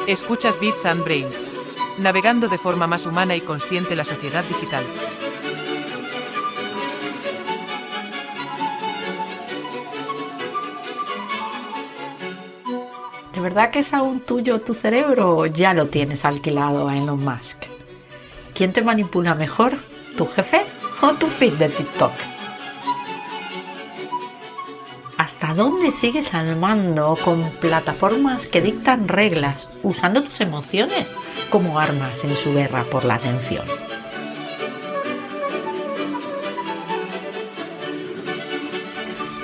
Escuchas Bits and Brains. Navegando de forma más humana y consciente la sociedad digital. ¿De verdad que es aún tuyo tu cerebro o ya lo tienes alquilado a Elon Musk? ¿Quién te manipula mejor? ¿Tu jefe o tu feed de TikTok? ¿Hasta dónde sigues al mando con plataformas que dictan reglas, usando tus emociones como armas en su guerra por la atención?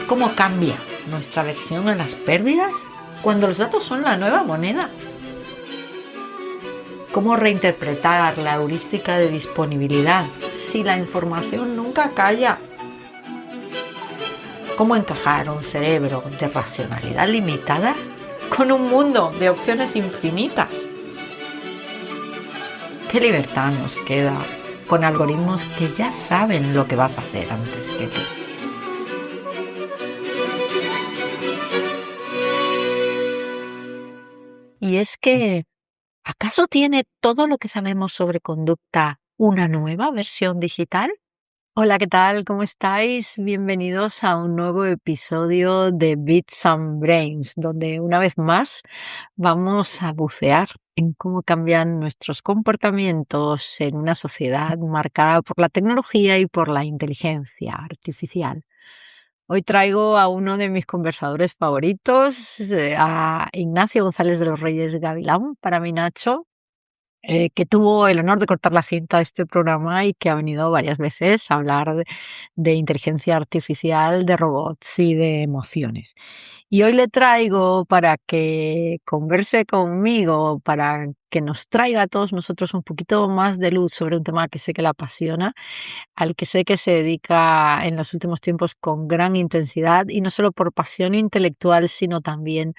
¿Cómo cambia nuestra versión a las pérdidas cuando los datos son la nueva moneda? ¿Cómo reinterpretar la heurística de disponibilidad si la información nunca calla? ¿Cómo encajar un cerebro de racionalidad limitada con un mundo de opciones infinitas? ¿Qué libertad nos queda con algoritmos que ya saben lo que vas a hacer antes que tú? Y es que, ¿acaso tiene todo lo que sabemos sobre conducta una nueva versión digital? Hola, ¿qué tal? ¿Cómo estáis? Bienvenidos a un nuevo episodio de Bits and Brains, donde una vez más vamos a bucear en cómo cambian nuestros comportamientos en una sociedad marcada por la tecnología y por la inteligencia artificial. Hoy traigo a uno de mis conversadores favoritos, a Ignacio González de los Reyes Gavilán, para mí Nacho, que tuvo el honor de cortar la cinta de este programa y que ha venido varias veces a hablar de inteligencia artificial, de robots y de emociones. Y hoy le traigo para que converse conmigo, para que nos traiga a todos nosotros un poquito más de luz sobre un tema que sé que le apasiona, al que sé que se dedica en los últimos tiempos con gran intensidad, y no solo por pasión intelectual, sino también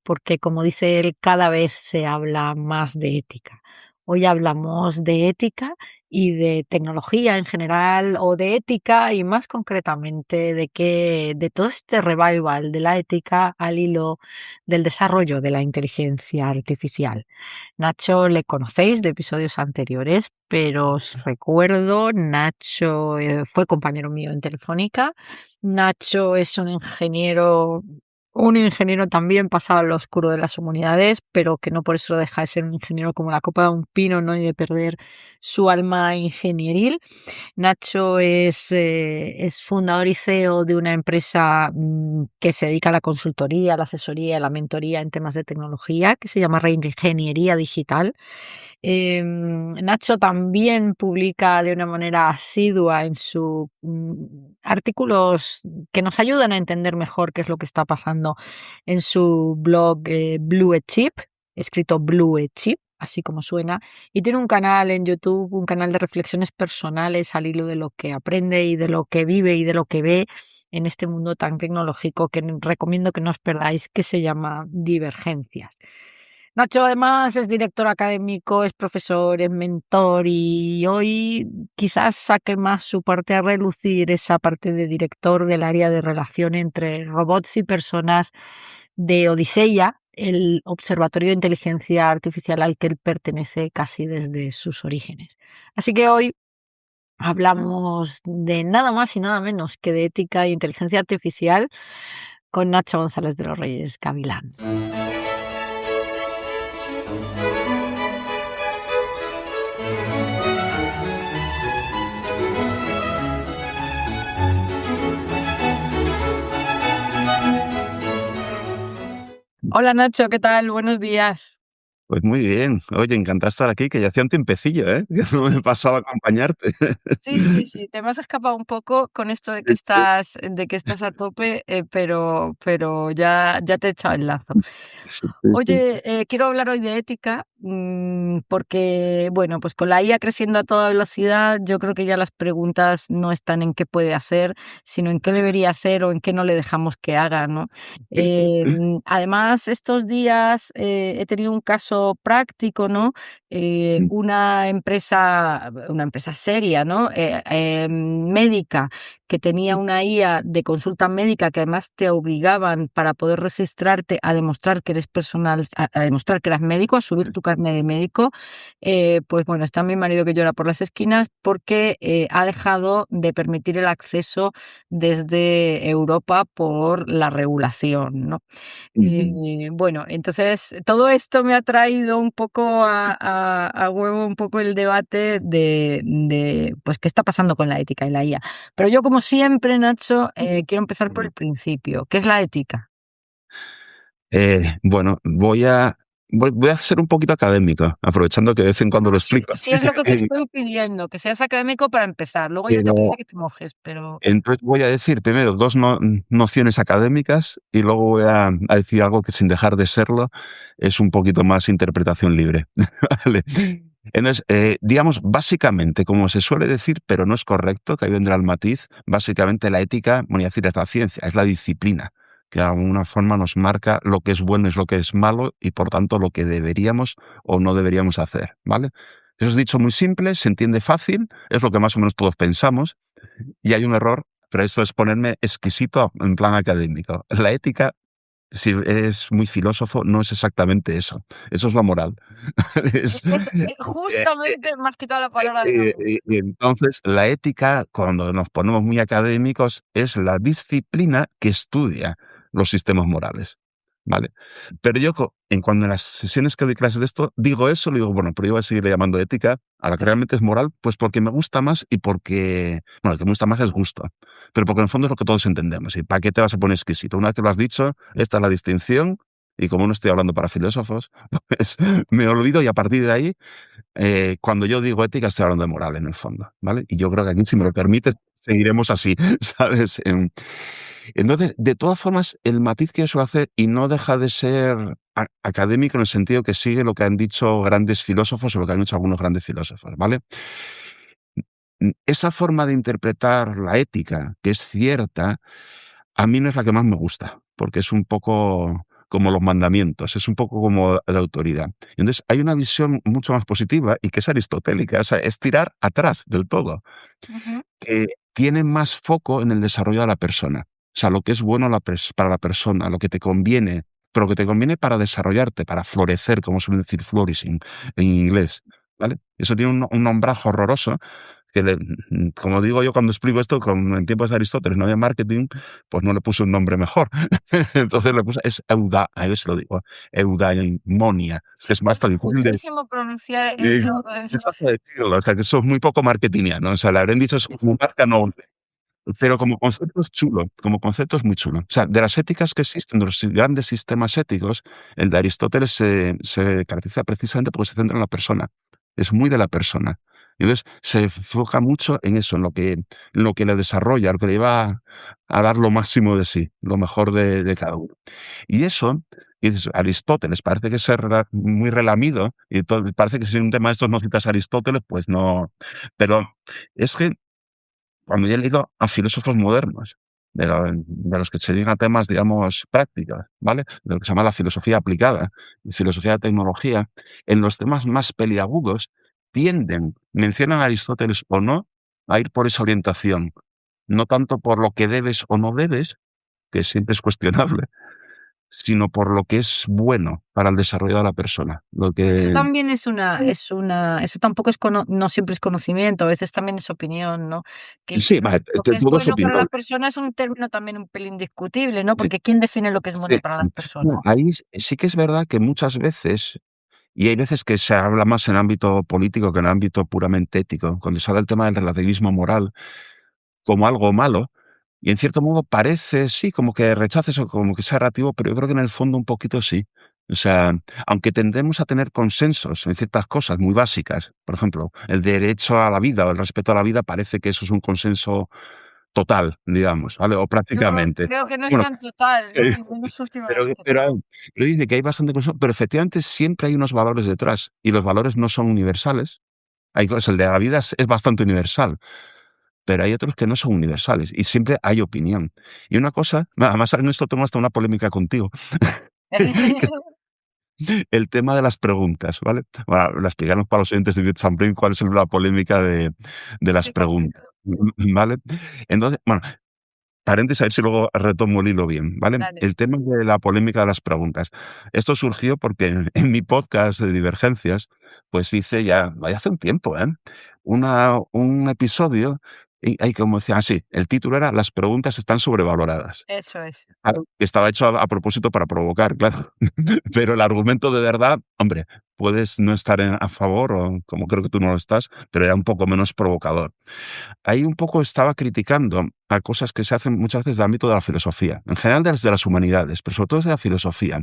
porque, como dice él, cada vez se habla más de ética. Hoy hablamos de ética y de tecnología en general, o de ética y más concretamente de todo este revival de la ética al hilo del desarrollo de la inteligencia artificial. Nacho le conocéis de episodios anteriores, pero os recuerdo, Nacho fue compañero mío en Telefónica. Nacho es un ingeniero también pasado al oscuro de las humanidades, pero que no por eso deja de ser un ingeniero como la copa de un pino, ¿no? Y de perder su alma ingenieril. Nacho es fundador y CEO de una empresa que se dedica a la consultoría, a la asesoría, a la mentoría en temas de tecnología, que se llama Reingeniería Digital. Nacho también publica de una manera asidua en sus artículos que nos ayudan a entender mejor qué es lo que está pasando en su blog Blue Chip, escrito Blue Chip, así como suena, y tiene un canal en YouTube, un canal de reflexiones personales al hilo de lo que aprende y de lo que vive y de lo que ve en este mundo tan tecnológico, que recomiendo que no os perdáis, que se llama Divergencias. Nacho además es director académico, es profesor, es mentor, y hoy quizás saque más su parte a relucir, esa parte de director del área de relación entre robots y personas de Odiseya, el observatorio de inteligencia artificial al que él pertenece casi desde sus orígenes. Así que hoy hablamos de nada más y nada menos que de ética e inteligencia artificial con Nacho González de los Reyes Gavilán. Hola Nacho, ¿qué tal? Buenos días. Pues muy bien. Oye, encantado de estar aquí, que ya hacía un tiempecillo, que no me pasaba a acompañarte. Sí, te me has escapado un poco con esto de que estás a tope, pero ya te he echado el lazo. Sí. Oye, quiero hablar hoy de ética, porque, bueno, pues con la IA creciendo a toda velocidad, yo creo que ya las preguntas no están en qué puede hacer, sino en qué debería hacer o en qué no le dejamos que haga, ¿no? Además, estos días he tenido un caso práctico, ¿no? Mm, una empresa seria, ¿no? Médica, que tenía una IA de consulta médica que además te obligaban para poder registrarte a demostrar que eres personal, a demostrar que eras médico, a subir tu carnet de médico. Pues bueno, está mi marido que llora por las esquinas porque ha dejado de permitir el acceso desde Europa por la regulación, ¿no? ujú. Bueno, entonces todo esto me ha traído un poco a huevo un poco el debate de pues qué está pasando con la ética y la IA. Pero yo, como siempre, Nacho, quiero empezar por el principio. ¿Qué es la ética? Bueno, voy a ser un poquito académico, aprovechando que de vez en cuando lo Sí, explico. sí es lo que te estoy pidiendo, que seas académico para empezar. Luego ya te Pero pediré que te mojes, pero entonces voy a decir primero dos nociones académicas y luego voy a decir algo que sin dejar de serlo es un poquito más interpretación libre. ¿Vale? Entonces, digamos, básicamente, como se suele decir, pero no es correcto, que ahí vendrá el matiz, básicamente la ética, bueno, y decir, es la ciencia, es la disciplina, que de alguna forma nos marca lo que es bueno y lo que es malo y por tanto lo que deberíamos o no deberíamos hacer, ¿vale? Eso es dicho muy simple, se entiende fácil, es lo que más o menos todos pensamos, y hay un error, pero esto es ponerme exquisito en plan académico. La ética, si eres muy filósofo, no es exactamente eso. Eso es la moral. Es, eh, justamente me has quitado la palabra de la boca. y entonces, la ética, cuando nos ponemos muy académicos, es la disciplina que estudia los sistemas morales. ¿Vale? Pero yo, en cuando en las sesiones que doy clases de esto, digo eso, le digo, bueno, pero yo voy a seguir llamando ética a la que realmente es moral, pues porque me gusta más y porque, bueno, lo que me gusta más es gusto, pero porque en el fondo es lo que todos entendemos. ¿Y para qué te vas a poner exquisito? Una vez que lo has dicho, esta es la distinción, y como no estoy hablando para filósofos, pues me olvido y a partir de ahí cuando yo digo ética, estoy hablando de moral en el fondo, ¿vale? Y yo creo que aquí, si me lo permites, seguiremos así, ¿sabes? Entonces, de todas formas, el matiz que yo suelo hacer, y no deja de ser académico en el sentido que sigue lo que han dicho grandes filósofos o lo que han dicho algunos grandes filósofos, ¿vale? Esa forma de interpretar la ética, que es cierta, a mí no es la que más me gusta, porque es un poco como los mandamientos, es un poco como de autoridad. Entonces, hay una visión mucho más positiva y que es aristotélica, o sea, es tirar atrás del todo, Ujú. que tiene más foco en el desarrollo de la persona. O sea, lo que es bueno para la persona, lo que te conviene, pero lo que te conviene para desarrollarte, para florecer, como suelen decir flourishing en inglés, ¿vale? Eso tiene un nombraje horroroso, que como digo yo cuando explico esto, como en tiempos de Aristóteles no había marketing, pues no le puse un nombre mejor. Entonces le puse, es a veces lo digo, eudaimonia, que es más Es tan difícil de, dificilísimo pronunciar eh, es hasta decirlo, o sea, que eso es muy poco marketingiano, o sea, le habrán dicho eso como marca, no, pero como concepto es chulo, como concepto es muy chulo. O sea, de las éticas que existen, de los grandes sistemas éticos, el de Aristóteles se caracteriza precisamente porque se centra en la persona. Es muy de la persona. Y entonces se enfoca mucho en eso, en lo que le desarrolla, lo que le lleva a dar lo máximo de sí, lo mejor de cada uno. Y eso, y dices, Aristóteles, parece que es muy relamido, y parece que si un tema de estos no citas a Aristóteles, pues no. Pero es que cuando yo he leído a filósofos modernos, de los que se dedican a temas, digamos, prácticos, ¿vale? De lo que se llama la filosofía aplicada, y filosofía de tecnología, en los temas más peliagudos tienden, mencionan a Aristóteles o no, a ir por esa orientación. No tanto por lo que debes o no debes, que siempre es cuestionable, sino por lo que es bueno para el desarrollo de la persona. Lo Eso que también eso tampoco es no siempre es conocimiento, a veces también es opinión, ¿no? Que sí, vale, lo que es todo es bueno para la opinión. persona es un término también un pelín discutible, ¿no? Porque ¿quién define lo que es bueno Sí. para las No, personas? ahí sí que es verdad que muchas veces, y hay veces que se habla más en ámbito político que en ámbito puramente ético, cuando se habla del tema del relativismo moral como algo malo, y en cierto modo parece, sí, como que rechaces o como que sea relativo, pero yo creo que en el fondo un poquito sí. O sea, aunque tendemos a tener consensos en ciertas cosas muy básicas, por ejemplo, el derecho a la vida o el respeto a la vida, parece que eso es un consenso total, digamos, ¿vale? O Yo prácticamente. creo que no es Bueno, tan total, ¿no? Y menos Pero últimamente. pero dice que hay bastante consumo, pero efectivamente siempre hay unos valores detrás, y los valores no son universales. Hay cosas, el de la vida es bastante universal, pero hay otros que no son universales, y siempre hay opinión. Y una cosa, además en esto tengo hasta una polémica contigo, que el tema de las preguntas, ¿vale? Bueno, la explicamos para los oyentes de Bits and Brain cuál es la polémica de las Qué preguntas, complicado. ¿vale? Entonces, bueno, paréntesis, a ver si luego retomo el hilo bien, ¿vale? Dale. El tema de la polémica de las preguntas. Esto surgió porque en mi podcast de Divergencias, pues hice ya hace un tiempo, un episodio y ahí como decía, sí, el título era Las preguntas están sobrevaloradas. Eso es. Claro, estaba hecho a propósito para provocar, claro. Pero el argumento de verdad, hombre, puedes no estar a favor, o como creo que tú no lo estás, pero era un poco menos provocador. Ahí un poco estaba criticando a cosas que se hacen muchas veces del ámbito de la filosofía, en general desde las humanidades, pero sobre todo desde la filosofía,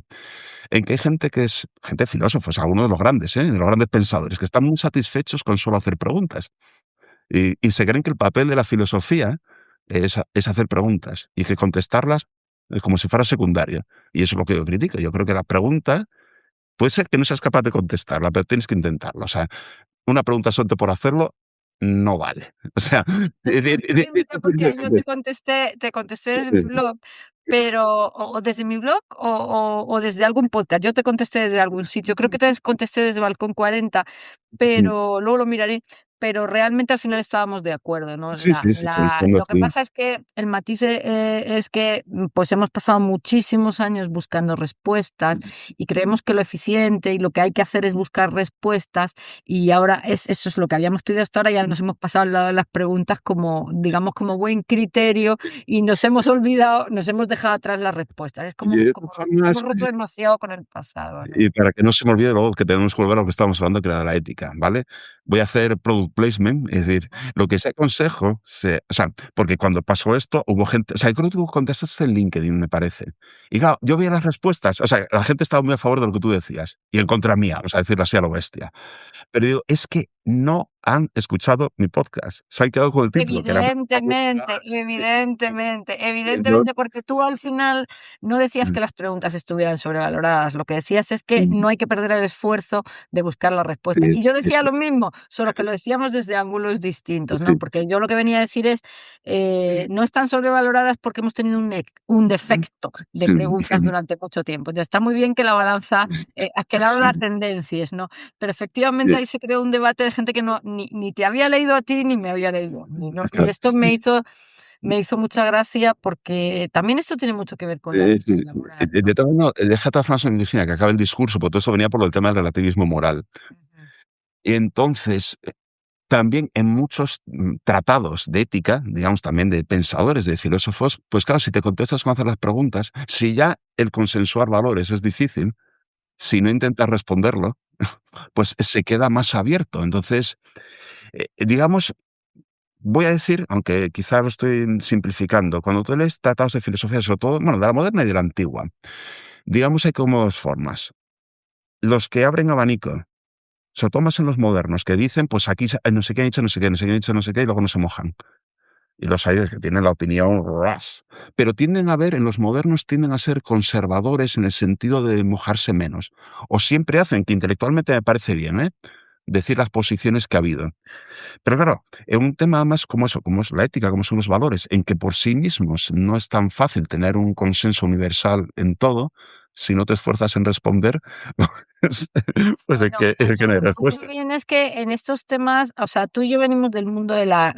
en que hay gente que es, gente filósofos, algunos de los grandes, de los grandes pensadores, que están muy satisfechos con solo hacer preguntas. Y se creen que el papel de la filosofía es hacer preguntas y que contestarlas es como si fuera secundario. Y eso es lo que yo critico. Yo creo que la pregunta puede ser que no seas capaz de contestarla, pero tienes que intentarlo. O sea, una pregunta solo por hacerlo no vale. O sea, Polémica porque yo te contesté desde mi blog, pero o desde mi blog o desde algún podcast. Yo te contesté desde algún sitio. Creo que te contesté desde Balcón 40, pero luego lo miraré. Pero realmente al final estábamos de acuerdo, ¿no? sí, sí, sí, sí, en el fondo Lo que sí. pasa es que el matiz es que pues hemos pasado muchísimos años buscando respuestas y creemos que lo eficiente y lo que hay que hacer es buscar respuestas y ahora eso es lo que habíamos estudiado hasta ahora, ya nos hemos pasado al lado de las preguntas como, digamos, como buen criterio y nos hemos olvidado, nos hemos dejado atrás las respuestas. Es Y de como todas formas, hemos roto demasiado con el pasado, ¿no? y para que no se me olvide luego que tenemos que volver a lo que estábamos hablando, que era la ética, ¿vale? Voy a hacer product placement, es decir, lo que ese consejo, o sea, porque cuando pasó esto hubo gente, o sea, creo que tú contestaste en LinkedIn, me parece. Y claro, yo veía las respuestas, o sea, la gente estaba muy a favor de lo que tú decías y en contra mía, o sea, decirlo así a lo bestia. Pero digo, es que no han escuchado mi podcast. Se han quedado con el título, que era... Evidentemente, Yo- evidentemente, porque tú al final no decías que las preguntas estuvieran sobrevaloradas, lo que decías es que Mm, no hay que perder el esfuerzo de buscar la respuesta. sí, Y yo decía eso lo mismo, solo que lo decíamos desde ángulos distintos, sí. ¿no? Porque yo lo que venía a decir es, no están sobrevaloradas porque hemos tenido un defecto de Sí, preguntas durante mucho tiempo. Ya está muy bien que la balanza, que sí, la tendencias, ¿no? Pero efectivamente sí, ahí se creó un debate de gente que ni te había leído a ti ni me había leído a mí, ¿no? Y exacto. esto me hizo mucha gracia porque también esto tiene mucho que ver con la ética Sí, laboral, de ¿no? todas maneras, deja de todas formas, Virginia, que acabe el discurso, porque todo eso venía por el tema del relativismo moral. Ujú. Y entonces, también en muchos tratados de ética, digamos también de pensadores, de filósofos, pues claro, si te contestas con hacer las preguntas, si ya el consensuar valores es difícil, si no intentas responderlo, pues se queda más abierto. Entonces, digamos, voy a decir, aunque quizá lo estoy simplificando, cuando tú lees tratados de filosofía, sobre todo, bueno, de la moderna y de la antigua, digamos hay como dos formas. Los que abren abanico, sobre todo más en los modernos, que dicen, pues aquí no sé qué ha dicho, no sé qué, no sé qué ha dicho, no sé qué, y luego no se mojan. Y los hay que tienen la opinión ras. Pero tienden a ver, en los modernos tienden a ser conservadores en el sentido de mojarse menos. O siempre hacen, que intelectualmente me parece bien, decir las posiciones que ha habido. Pero claro, en un tema más como eso, como es la ética, como son los valores, en que por sí mismos no es tan fácil tener un consenso universal en todo, si no te esfuerzas en responder, pues, pues Bueno, es que no hay luego respuesta. también es que en estos temas, o sea, tú y yo venimos del mundo de la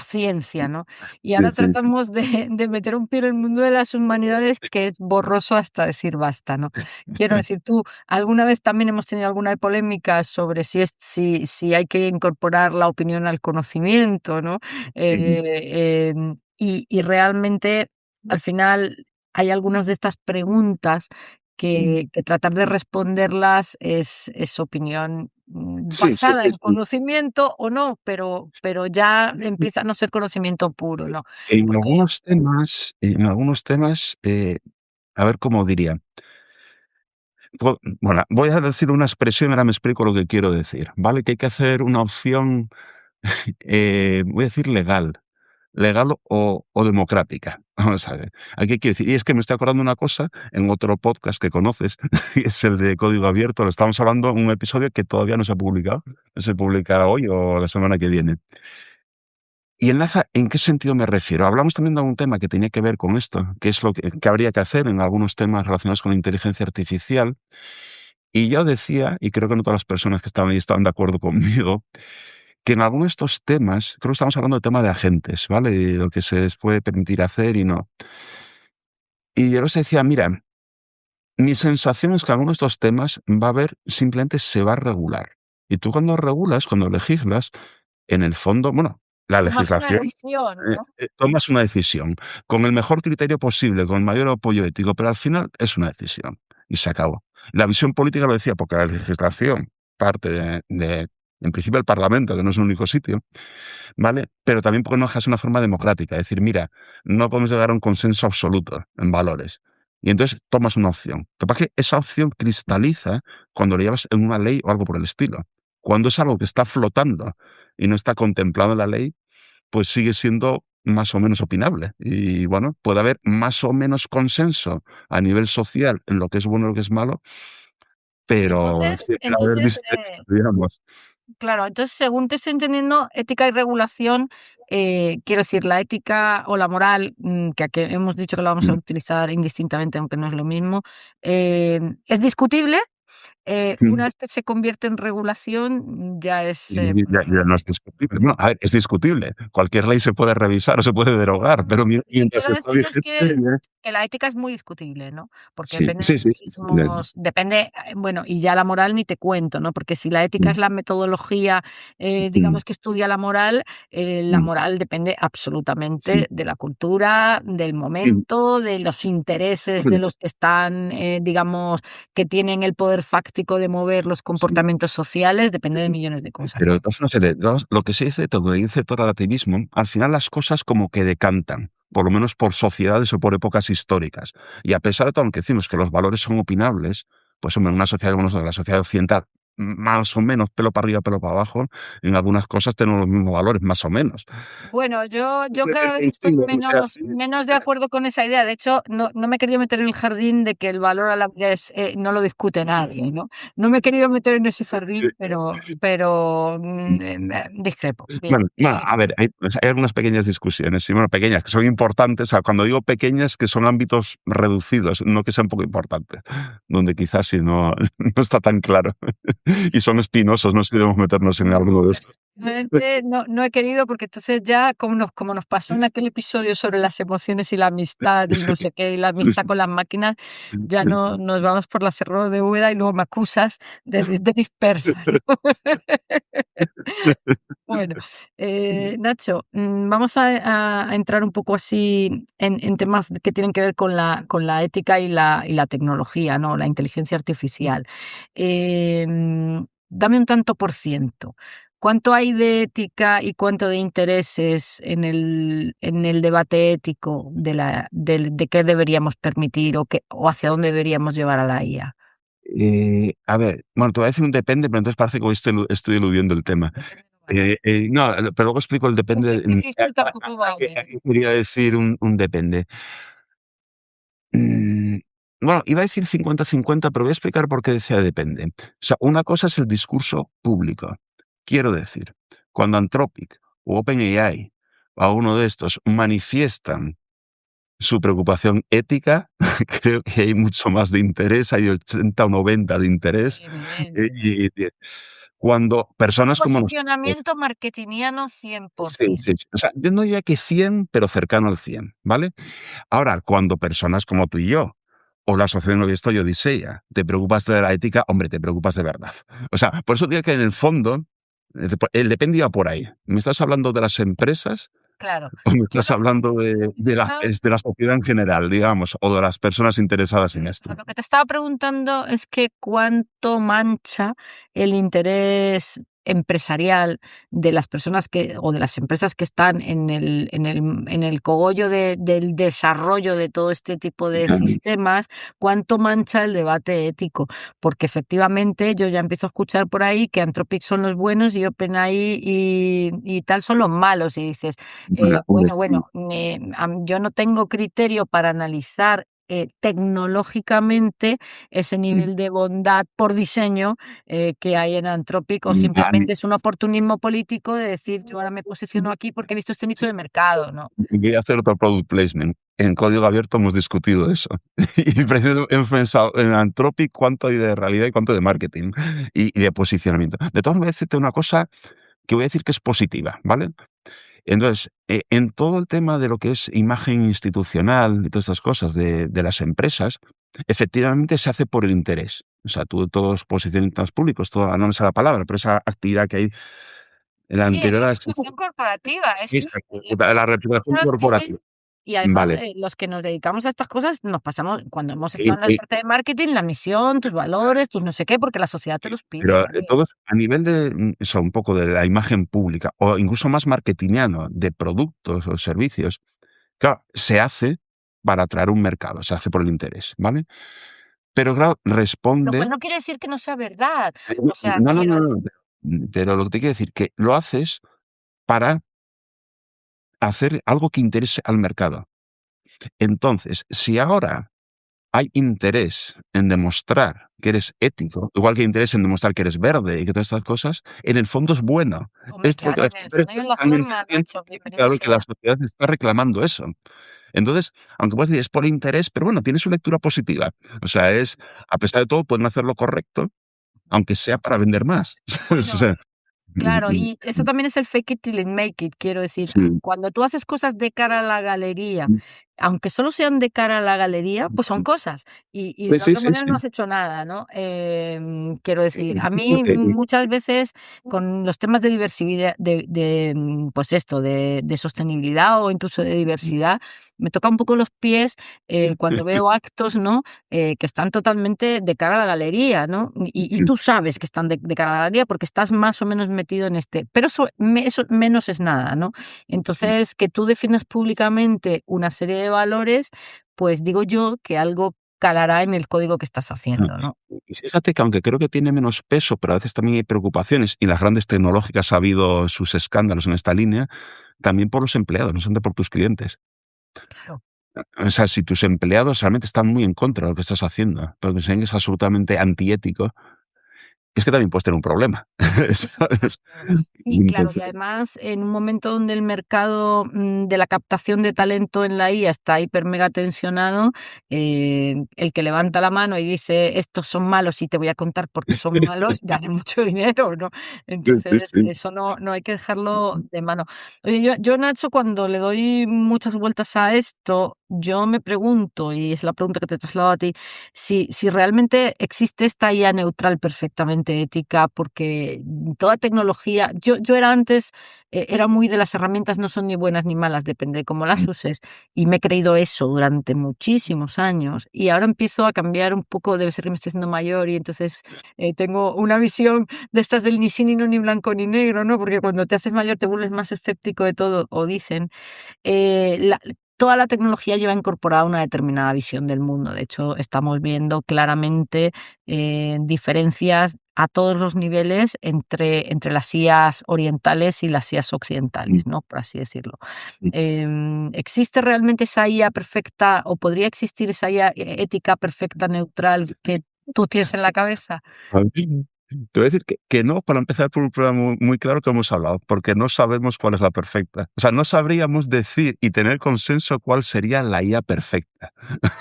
ciencia, ¿no? Y Sí, ahora sí. tratamos de meter un pie en el mundo de las humanidades que es borroso hasta decir basta, ¿no? Quiero decir, tú, alguna vez también hemos tenido alguna polémica sobre si hay que incorporar la opinión al conocimiento, ¿no? Y realmente, al final, hay algunas de estas preguntas que tratar de responderlas es opinión, Sí, sí, basada sí, en sí. conocimiento o no, pero ya empieza a no ser conocimiento puro, ¿no? Porque En algunos temas, a ver cómo diría. Bueno, voy a decir una expresión, ahora me explico lo que quiero decir, ¿vale? Que hay que hacer una opción, voy a decir legal o democrática. Vamos a ver. Aquí hay que decir, y es que me estoy acordando una cosa en otro podcast que conoces, y es el de Código Abierto, lo estamos hablando en un episodio que todavía no se ha publicado, no se publicará hoy o la semana que viene. Y enlaza, ¿en qué sentido me refiero? Hablamos también de un tema que tenía que ver con esto, que es lo que habría que hacer en algunos temas relacionados con la inteligencia artificial. Y yo decía, y creo que no todas las personas que estaban ahí estaban de acuerdo conmigo, que en algunos de estos temas, creo que estamos hablando de tema de agentes, ¿vale? Y lo que se les puede permitir hacer y no. Y yo les decía, mira, mi sensación es que algunos de estos temas va a haber, simplemente se va a regular. Y tú cuando regulas, cuando legislas, en el fondo, bueno, la Tomas una legislación, decisión, ¿no? tomas una decisión con el mejor criterio posible, con el mayor apoyo ético, pero al final es una decisión y se acabó. La visión política lo decía, porque la legislación parte en principio, el Parlamento, que no es el único sitio, ¿vale? Pero también porque no es una forma democrática, es decir, mira, no podemos llegar a un consenso absoluto en valores. Y entonces tomas una opción. Lo que pasa es que esa opción cristaliza cuando lo llevas en una ley o algo por el estilo. Cuando es algo que está flotando y no está contemplado en la ley, pues sigue siendo más o menos opinable. Y bueno, puede haber más o menos consenso a nivel social en lo que es bueno y lo que es malo, pero Entonces, siempre va a haber entonces, distensión, digamos. claro, entonces, según te estoy entendiendo, ética y regulación, quiero decir, la ética o la moral, que aquí hemos dicho que la vamos a Mm, utilizar indistintamente, aunque no es lo mismo, es discutible. Una mm. vez que se convierte en regulación, ya es... Y ya no es discutible. Bueno, a ver, es discutible. Cualquier ley se puede revisar o se puede derogar, pero Lo que mientras quiero está decir es vigente, que la ética es muy discutible, ¿no? Porque sí, depende de sí, sí. muchísimos, depende, bueno, y ya la moral ni te cuento, ¿no? Porque si la ética es la metodología, Mm, digamos, que estudia la mm, moral depende sí, absolutamente de la cultura, del mm. momento, de los intereses de los que están, digamos, que tienen el poder fáctico de mover los Sí. comportamientos sociales, depende de millones de cosas, Pero ¿no? de todas formas, lo que se dice, todo lo que dice todo relativismo, al final las cosas como que decantan, por lo menos por sociedades o por épocas históricas. Y a pesar de todo lo que decimos, que los valores son opinables, pues hombre, en una sociedad como nosotros, la sociedad occidental, más o menos, pelo para arriba, pelo para abajo, en algunas cosas tenemos los mismos valores, más o menos. Bueno, yo cada vez estoy Coincido, o sea, menos de acuerdo con esa idea. De hecho, no me he querido meter en el jardín de que el valor a la vida no lo discute nadie, ¿no? No me he querido meter en ese jardín, pero discrepo. Bien. bueno, no, a ver, hay algunas pequeñas discusiones, sí, bueno, pequeñas, que son importantes. O sea, cuando digo pequeñas, que son ámbitos reducidos, no que sean poco importantes, donde quizás sí no está tan claro. Y son espinosos, no sé si debemos meternos en alguno de estos. Realmente no he querido porque entonces ya como nos pasó en aquel episodio sobre las emociones y la amistad y no sé qué, y la amistad con las máquinas, ya no nos vamos por la Cerro de Úbeda y luego me acusas de dispersa, ¿no? Bueno, Nacho, vamos a entrar un poco así en temas que tienen que ver con la ética y la tecnología, ¿no? La inteligencia artificial. Dame un tanto por ciento. ¿Cuánto hay de ética y cuánto de intereses en el debate ético de qué deberíamos permitir o hacia dónde deberíamos llevar a la IA? A ver, bueno, te voy a decir un depende, pero entonces parece que hoy estoy eludiendo el tema. Depende, no vale. No, pero luego explico el Un depende. 50-50 tampoco vale. ¿A qué quería decir un depende? Mm, bueno, iba a decir 50-50, pero voy a explicar por qué decía depende. O sea, una cosa es el discurso público. Quiero decir, cuando Anthropic o OpenAI o uno de estos manifiestan su preocupación ética, creo que hay mucho más de interés, hay 80 o 90 de interés. Evidente. Y cuando personas como nosotros, Posicionamiento marketingiano sí, 100%. sí, sí. O sea, yo no diría que 100, pero cercano al 100, ¿vale? Ahora, cuando personas como tú y yo, o la asociación Novia Estoy Odisea, te preocupas de la ética, hombre, te preocupas de verdad. O sea, por eso digo que en el fondo, el depende iba por ahí. ¿Me estás hablando de las empresas Claro. o me Yo estás hablando de la sociedad en general, digamos, o de las personas interesadas en esto? lo que te estaba preguntando es que cuánto mancha el interés empresarial de las personas o de las empresas que están en el cogollo del desarrollo de todo este tipo de sistemas, cuánto mancha el debate ético, porque efectivamente yo ya empiezo a escuchar por ahí que Anthropic son los buenos y OpenAI y tal son los malos, y dices, Bueno, pues, yo no tengo criterio para analizar tecnológicamente ese nivel de bondad por diseño que hay en Anthropic, o simplemente es un oportunismo político de decir yo ahora me posiciono aquí porque he visto este nicho de mercado, ¿no? voy a hacer otro product placement. en código abierto hemos discutido eso. Y precisamente hemos pensado en Anthropic cuánto hay de realidad y cuánto de marketing y de posicionamiento. De todas maneras, voy a decirte una cosa que voy a decir que es positiva, ¿vale? Entonces, en todo el tema de lo que es imagen institucional y todas estas cosas de las empresas, efectivamente se hace por el interés. O sea, tú todos los posicionamientos públicos, toda, no me sale la palabra, pero esa actividad que hay en la Sí, anterior a reputación corporativa, es que la reputación corporativa. y además, Vale. los que nos dedicamos a estas cosas nos pasamos cuando hemos Y, estado en la parte de marketing, la misión, tus valores, tus no sé qué, porque la sociedad te los pide, pero porque todos a nivel de, o sea, un poco de la imagen pública o incluso más marketingiano de productos o servicios, claro, se hace para atraer un mercado, se hace por el interés, ¿vale? Pero claro, lo responde. cual no quiere decir que no sea verdad. O sea, No, no, quiero no, decir, no. Pero lo que te quiero decir que lo haces para hacer algo que interese al mercado. Entonces, si ahora hay interés en demostrar que eres ético, igual que hay interés en demostrar que eres verde y que todas estas cosas, en el fondo es bueno. hombre, Es porque claro, las en el fondo y empresas en la también forma, sienten, Nacho, bienvenido claro, que la sea. sociedad está reclamando eso. Entonces, aunque puedes decir es por interés, pero bueno, tiene su lectura positiva. O sea, a pesar de todo, pueden hacer lo correcto, aunque sea para vender más. ¿Sabes? O Bueno, sea, claro, y eso también es el fake it till it make it, quiero decir, sí. cuando tú haces cosas de cara a la galería, aunque solo sean de cara a la galería, pues son cosas, y de Sí, la sí, otra sí, manera no sí. has hecho nada, ¿no? Quiero decir, a mí Eh, muchas veces con los temas de diversidad, pues esto, de sostenibilidad o incluso de diversidad, me toca un poco los pies cuando veo actos, ¿no? Que están totalmente de cara a la galería, ¿no? Y tú sabes que están de cara a la galería porque estás más o menos metido en pero eso menos es nada, ¿no? Entonces, que tú defiendas públicamente una serie de valores, pues digo yo que algo calará en el código que estás haciendo, ¿no? Y fíjate que aunque creo que tiene menos peso, pero a veces también hay preocupaciones, y las grandes tecnológicas ha habido sus escándalos en esta línea, también por los empleados, no solamente por tus clientes. Claro. O sea, si tus empleados realmente están muy en contra de lo que estás haciendo, pero que es absolutamente antiético, es que también puedes tener un problema. ¿Sabes? Claro. Sí, claro, y Entonces, además en un momento donde el mercado de la captación de talento en la IA está hiper mega tensionado, el que levanta la mano y dice estos son malos y te voy a contar por qué son malos, gana mucho dinero, ¿no? sí, sí, Entonces, sí. eso no hay que dejarlo de mano. Oye, yo Nacho, cuando le doy muchas vueltas a esto, yo me pregunto, y es la pregunta que te traslado a ti, si realmente existe esta IA neutral perfectamente ética, porque toda tecnología, yo era antes, era muy de las herramientas no son ni buenas ni malas, depende de cómo las uses, y me he creído eso durante muchísimos años, y ahora empiezo a cambiar un poco, debe ser que me estoy haciendo mayor, y entonces tengo una visión de estas del ni sí ni no, ni blanco ni negro, ¿no? Porque cuando te haces mayor te vuelves más escéptico de todo, o dicen. Toda la tecnología lleva incorporada una determinada visión del mundo. De hecho, estamos viendo claramente diferencias a todos los niveles entre las IAs orientales y las IAs occidentales, ¿no? Por así decirlo. ¿Existe realmente esa IA perfecta o podría existir esa IA ética perfecta, neutral que tú tienes en la cabeza? Te voy a decir que no, para empezar por un problema muy claro que hemos hablado, porque no sabemos cuál es la perfecta. O sea, no sabríamos decir y tener consenso cuál sería la IA perfecta,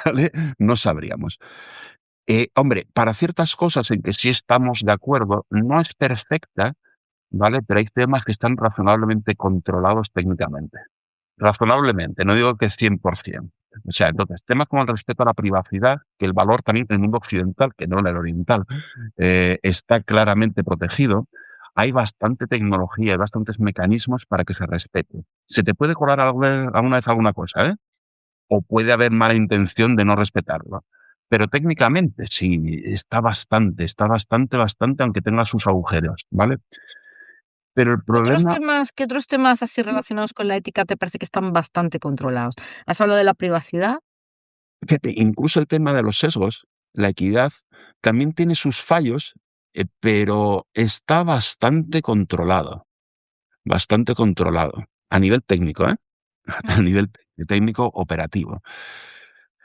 ¿vale? No sabríamos. Hombre, para ciertas cosas en que sí estamos de acuerdo, no es perfecta, ¿vale? Pero hay temas que están razonablemente controlados técnicamente. Razonablemente, no digo que 100%. O sea, entonces, temas como el respeto a la privacidad, que el valor también en el mundo occidental, que no en el oriental, está claramente protegido. Hay bastante tecnología, hay bastantes mecanismos para que se respete. Se te puede colar alguna vez alguna cosa, ¿eh? O puede haber mala intención de no respetarlo. Pero técnicamente sí, bastante, aunque tenga sus agujeros, ¿vale? Pero el problema, Qué otros temas así relacionados con la ética te parece que están bastante controlados? ¿Has hablado de la privacidad? fíjate, incluso el tema de los sesgos, la equidad, también tiene sus fallos, pero está bastante controlado, a nivel técnico, ¿eh? A nivel técnico operativo.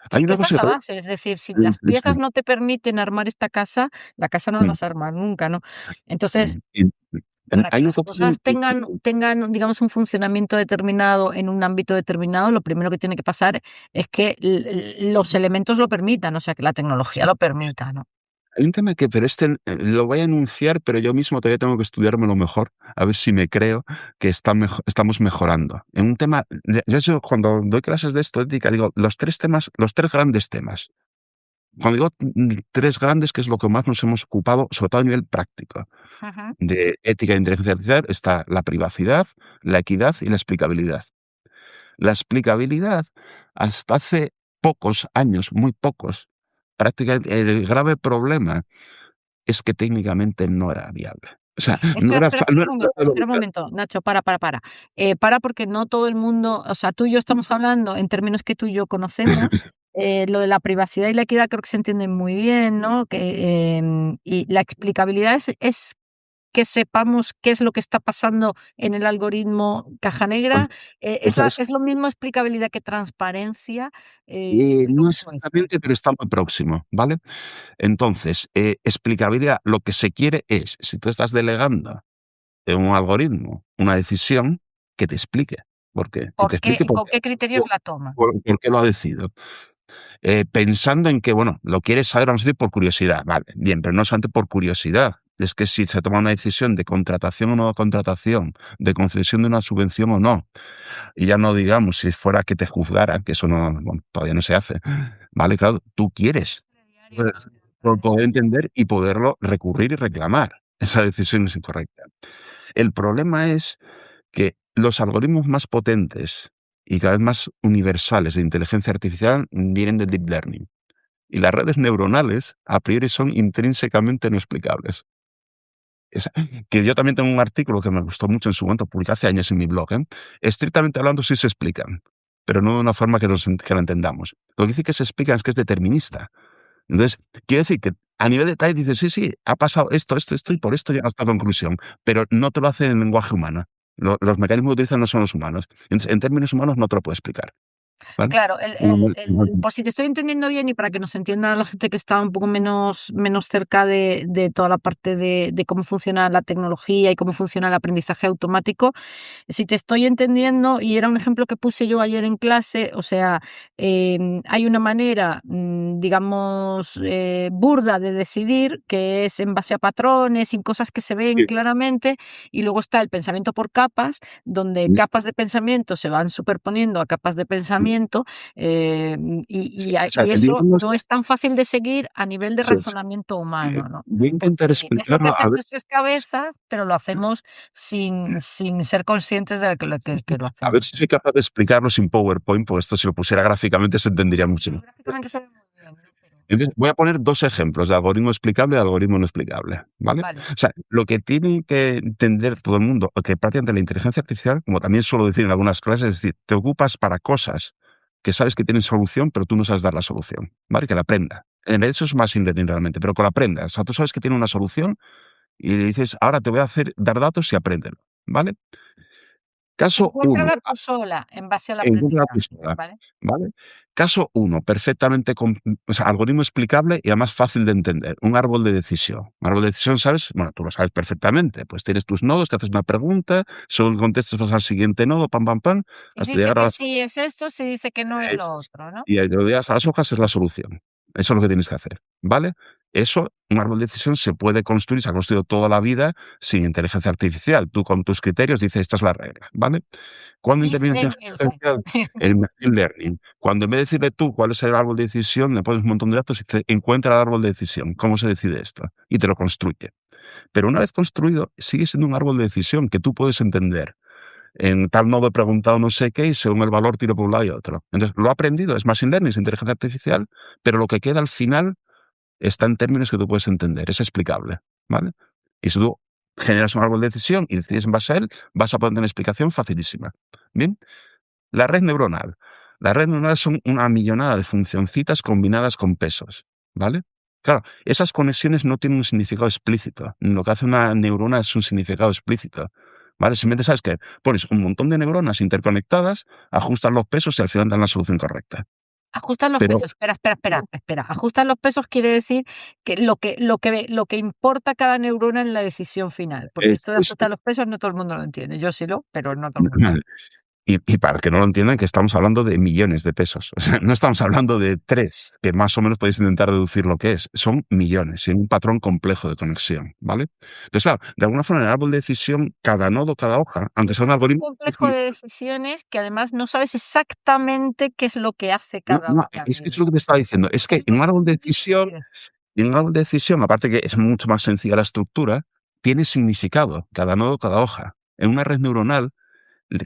Sí, Hay que una esta es cosa la que base, es decir, si sí, las sí, piezas sí. no te permiten armar esta casa, la casa no la Mm, vas a armar nunca, ¿no? Entonces, y Para que Hay un las cosas tengan, digamos, un funcionamiento determinado en un ámbito determinado, lo primero que tiene que pasar es que los elementos lo permitan, o sea, que la tecnología lo permita, ¿no? Hay un tema que, pero lo voy a anunciar, pero yo mismo todavía tengo que estudiármelo mejor, a ver si me creo que estamos mejorando. En un tema, yo cuando doy clases de esto, ética, digo, los tres grandes temas. Cuando digo tres grandes, que es lo que más nos hemos ocupado, sobre todo a nivel práctico, Ujú. de ética e inteligencia artificial, está la privacidad, la equidad y la explicabilidad. La explicabilidad, hasta hace pocos años, muy pocos, prácticamente el grave problema es que técnicamente no era viable. O sea, no Espera, era espera, no espera un era momento, Nacho, para. Para porque no todo el mundo, o sea, tú y yo estamos hablando en términos que tú y yo conocemos. Lo de la privacidad y la equidad creo que se entienden muy bien, ¿no? Y la explicabilidad es que sepamos qué es lo que está pasando en el algoritmo caja negra. entonces, ¿Es lo mismo explicabilidad que transparencia? Explica no un poco esto. exactamente, pero está muy próximo, ¿vale? Entonces, explicabilidad, lo que se quiere es, si tú estás delegando en un algoritmo una decisión, que te explique. ¿Por qué? Que te explique ¿Con qué criterios la toma? por qué lo ha decidido. Pensando en que, bueno, lo quieres saber, vamos a decir, por curiosidad. Vale, bien, pero no solamente por curiosidad. Es que si se toma una decisión de contratación o no contratación, de concesión de una subvención o no, y ya no digamos si fuera que te juzgaran, que eso no, bueno, todavía no se hace, ¿vale? Claro, tú quieres poder entender y poderlo recurrir y reclamar. Esa decisión es incorrecta. El problema es que los algoritmos más potentes y cada vez más universales de inteligencia artificial vienen del deep learning. Y las redes neuronales, a priori, son intrínsecamente no explicables. Que yo también tengo un artículo que me gustó mucho en su momento, publicé hace años en mi blog. Estrictamente hablando, sí se explican, pero no de una forma que lo entendamos. Lo que dice que se explican es que es determinista. Entonces, quiere decir que a nivel de detalle dices, sí, ha pasado esto, y por esto llega a esta conclusión, pero no te lo hace en lenguaje humano. Los mecanismos que utilizan no son los humanos. Entonces, en términos humanos no te lo puede explicar. ¿Vale? Claro, por si te estoy entendiendo bien y para que nos entienda la gente que está un poco menos cerca de toda la parte de cómo funciona la tecnología y cómo funciona el aprendizaje automático, si te estoy entendiendo, y era un ejemplo que puse yo ayer en clase, o sea, hay una manera, digamos, burda de decidir, que es en base a patrones y cosas que se ven Sí, claramente, y luego está el pensamiento por capas, donde sí, capas de pensamiento se van superponiendo a capas de sí. pensamiento, O sea, y eso digamos, no es tan fácil de seguir a nivel de sí, razonamiento humano, ¿no? voy a intentar Porque es lo que explicarlo hacen a ver. nuestras cabezas, pero lo hacemos sin ser conscientes de que lo A hacemos. ver si soy capaz de explicarlo sin PowerPoint, porque esto si lo pusiera gráficamente se entendería mucho Bueno, mejor. gráficamente se ve muy bien, ¿no? Entonces, voy a poner dos ejemplos de algoritmo explicable y algoritmo no explicable, ¿vale? Vale. O sea, lo que tiene que entender todo el mundo, que prácticamente la inteligencia artificial, como también suelo decir en algunas clases, es decir, te ocupas para cosas que sabes que tienen solución, pero tú no sabes dar la solución, ¿vale? Que la aprenda. En eso es más entender realmente, pero que la aprenda. O sea, tú sabes que tiene una solución y le dices, ahora te voy a dar datos y apréndelo, ¿vale? Caso 1. Encuéntrala tú sola en base al Encuentra la aprendizaje, pistola, ¿vale? ¿vale? Caso 1, perfectamente o sea, algoritmo explicable y además fácil de entender. Un árbol de decisión. Un árbol de decisión, ¿sabes? Bueno, tú lo sabes perfectamente. Pues tienes tus nodos, te haces una pregunta, según contestas vas al siguiente nodo, pam, pam, pam, Si hasta dice llegar a que las... sí es esto, si dice que no es lo otro, ¿no? Y cuando llegas a las hojas es la solución. Eso es lo que tienes que hacer, ¿vale? Eso, un árbol de decisión se puede construir, se ha construido toda la vida sin inteligencia artificial. Tú con tus criterios dices, esta es la regla, ¿vale? ¿Cuándo interviene la Dice inteligencia él, sí. artificial? El machine learning. Cuando en vez de decirle tú cuál es el árbol de decisión, le pones un montón de datos y te encuentra el árbol de decisión. ¿Cómo se decide esto? Y te lo construye. Pero una vez construido, sigue siendo un árbol de decisión que tú puedes entender. En tal nodo he preguntado no sé qué y según el valor tiro por un lado y otro. Entonces, lo ha aprendido, es machine learning, es inteligencia artificial, pero lo que queda al final está en términos que tú puedes entender, es explicable, ¿vale? Y si tú generas un árbol de decisión y decides en base a él, vas a poder tener una explicación facilísima. Bien, la red neuronal. Las redes neuronales son una millonada de funcioncitas combinadas con pesos, ¿vale? Claro, esas conexiones no tienen un significado explícito. Lo que hace una neurona es un significado explícito, ¿vale? Simplemente sabes que pones un montón de neuronas interconectadas, ajustas los pesos y al final dan la solución correcta. Ajustan los Pero pesos. Espera. Ajustan los pesos quiere decir que lo que importa cada neurona en la decisión final. Porque esto de justo. ajustar los pesos no todo el mundo lo entiende. Yo sí pero no todo el mundo. Y para que no lo entiendan, que estamos hablando de millones de pesos. O sea, no estamos hablando de 3, que más o menos podéis intentar deducir lo que es. Son millones, y un patrón complejo de conexión, ¿vale? Entonces, claro, de alguna forma en el árbol de decisión, cada nodo, cada hoja, aunque sea un Un algoritmo... complejo de decisiones que además no sabes exactamente qué es lo que hace No, cada no, es que camino. es lo que te estaba diciendo. Es que Es muy difícil. en un árbol de decisión, aparte que es mucho más sencilla la estructura, tiene significado, cada nodo, cada hoja. En una red neuronal,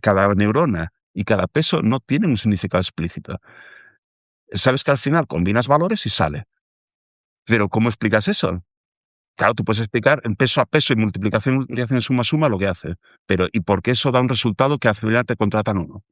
cada neurona y cada peso no tienen un significado explícito. Sabes que al final combinas valores y sale. Pero ¿cómo explicas eso? Claro, tú puedes explicar en peso a peso y multiplicación en suma a suma lo que hace. Pero ¿y por qué eso da un resultado que al final te contratan o no?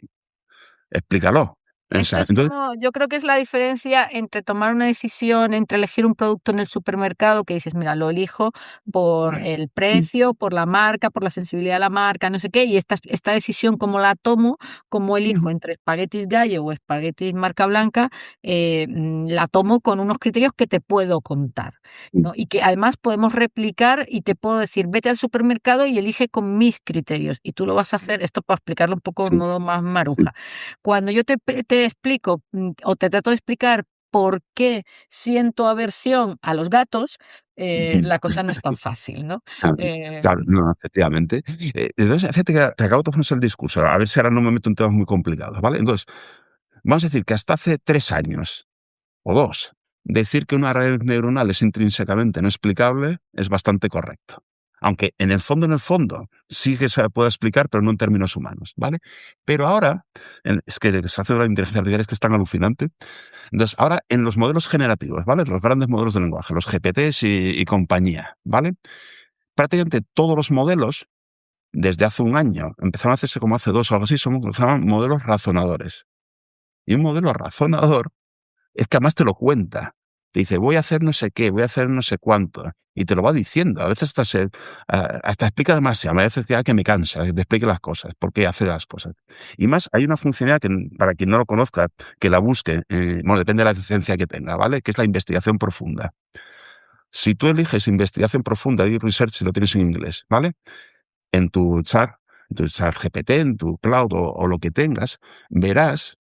Explícalo. O Esto sea, es entonces, como, yo creo que es la diferencia entre tomar una decisión, entre elegir un producto en el supermercado, que dices, mira, lo elijo por el precio, por la marca, por la sensibilidad de la marca, no sé qué, y esta decisión, ¿cómo la tomo? ¿Cómo elijo entre espaguetis Gallo o espaguetis marca blanca? La tomo con unos criterios que te puedo contar, ¿no? Y que además podemos replicar y te puedo decir, vete al supermercado y elige con mis criterios, y tú lo vas a hacer, esto para explicarlo un poco de sí, modo más maruja. Cuando yo te explico o te trato de explicar por qué siento aversión a los gatos, la cosa no es tan fácil, ¿no? claro, Eh, claro, no, efectivamente. Entonces, fíjate que te acabo de poner el discurso, a ver si ahora no me meto en temas muy complicados, ¿vale? Entonces, vamos a decir que hasta hace 3 años o 2, decir que una red neuronal es intrínsecamente no explicable es bastante correcto. Aunque en el fondo, sí que se puede explicar, pero no en términos humanos, ¿vale? Pero ahora, es que se hace la inteligencia artificial es que es tan alucinante. Entonces, ahora en los modelos generativos, ¿vale? Los grandes modelos de lenguaje, los GPTs y compañía, ¿vale? Prácticamente todos los modelos, desde hace un año, empezaron a hacerse como hace 2 o algo así, son lo que se llaman modelos razonadores. Y un modelo razonador es que además te lo cuenta. Te dice, voy a hacer no sé qué, voy a hacer no sé cuánto. Y te lo va diciendo. A veces hasta explica demasiado. A veces ya que me cansa que te explique las cosas, por qué hace las cosas. Y más, hay una funcionalidad que, para quien no lo conozca, que la busque, bueno, depende de la licencia que tenga, ¿vale? Que es la investigación profunda. Si tú eliges investigación profunda, Deep Research, si lo tienes en inglés, ¿vale? En tu chat GPT, en tu cloud o lo que tengas, verás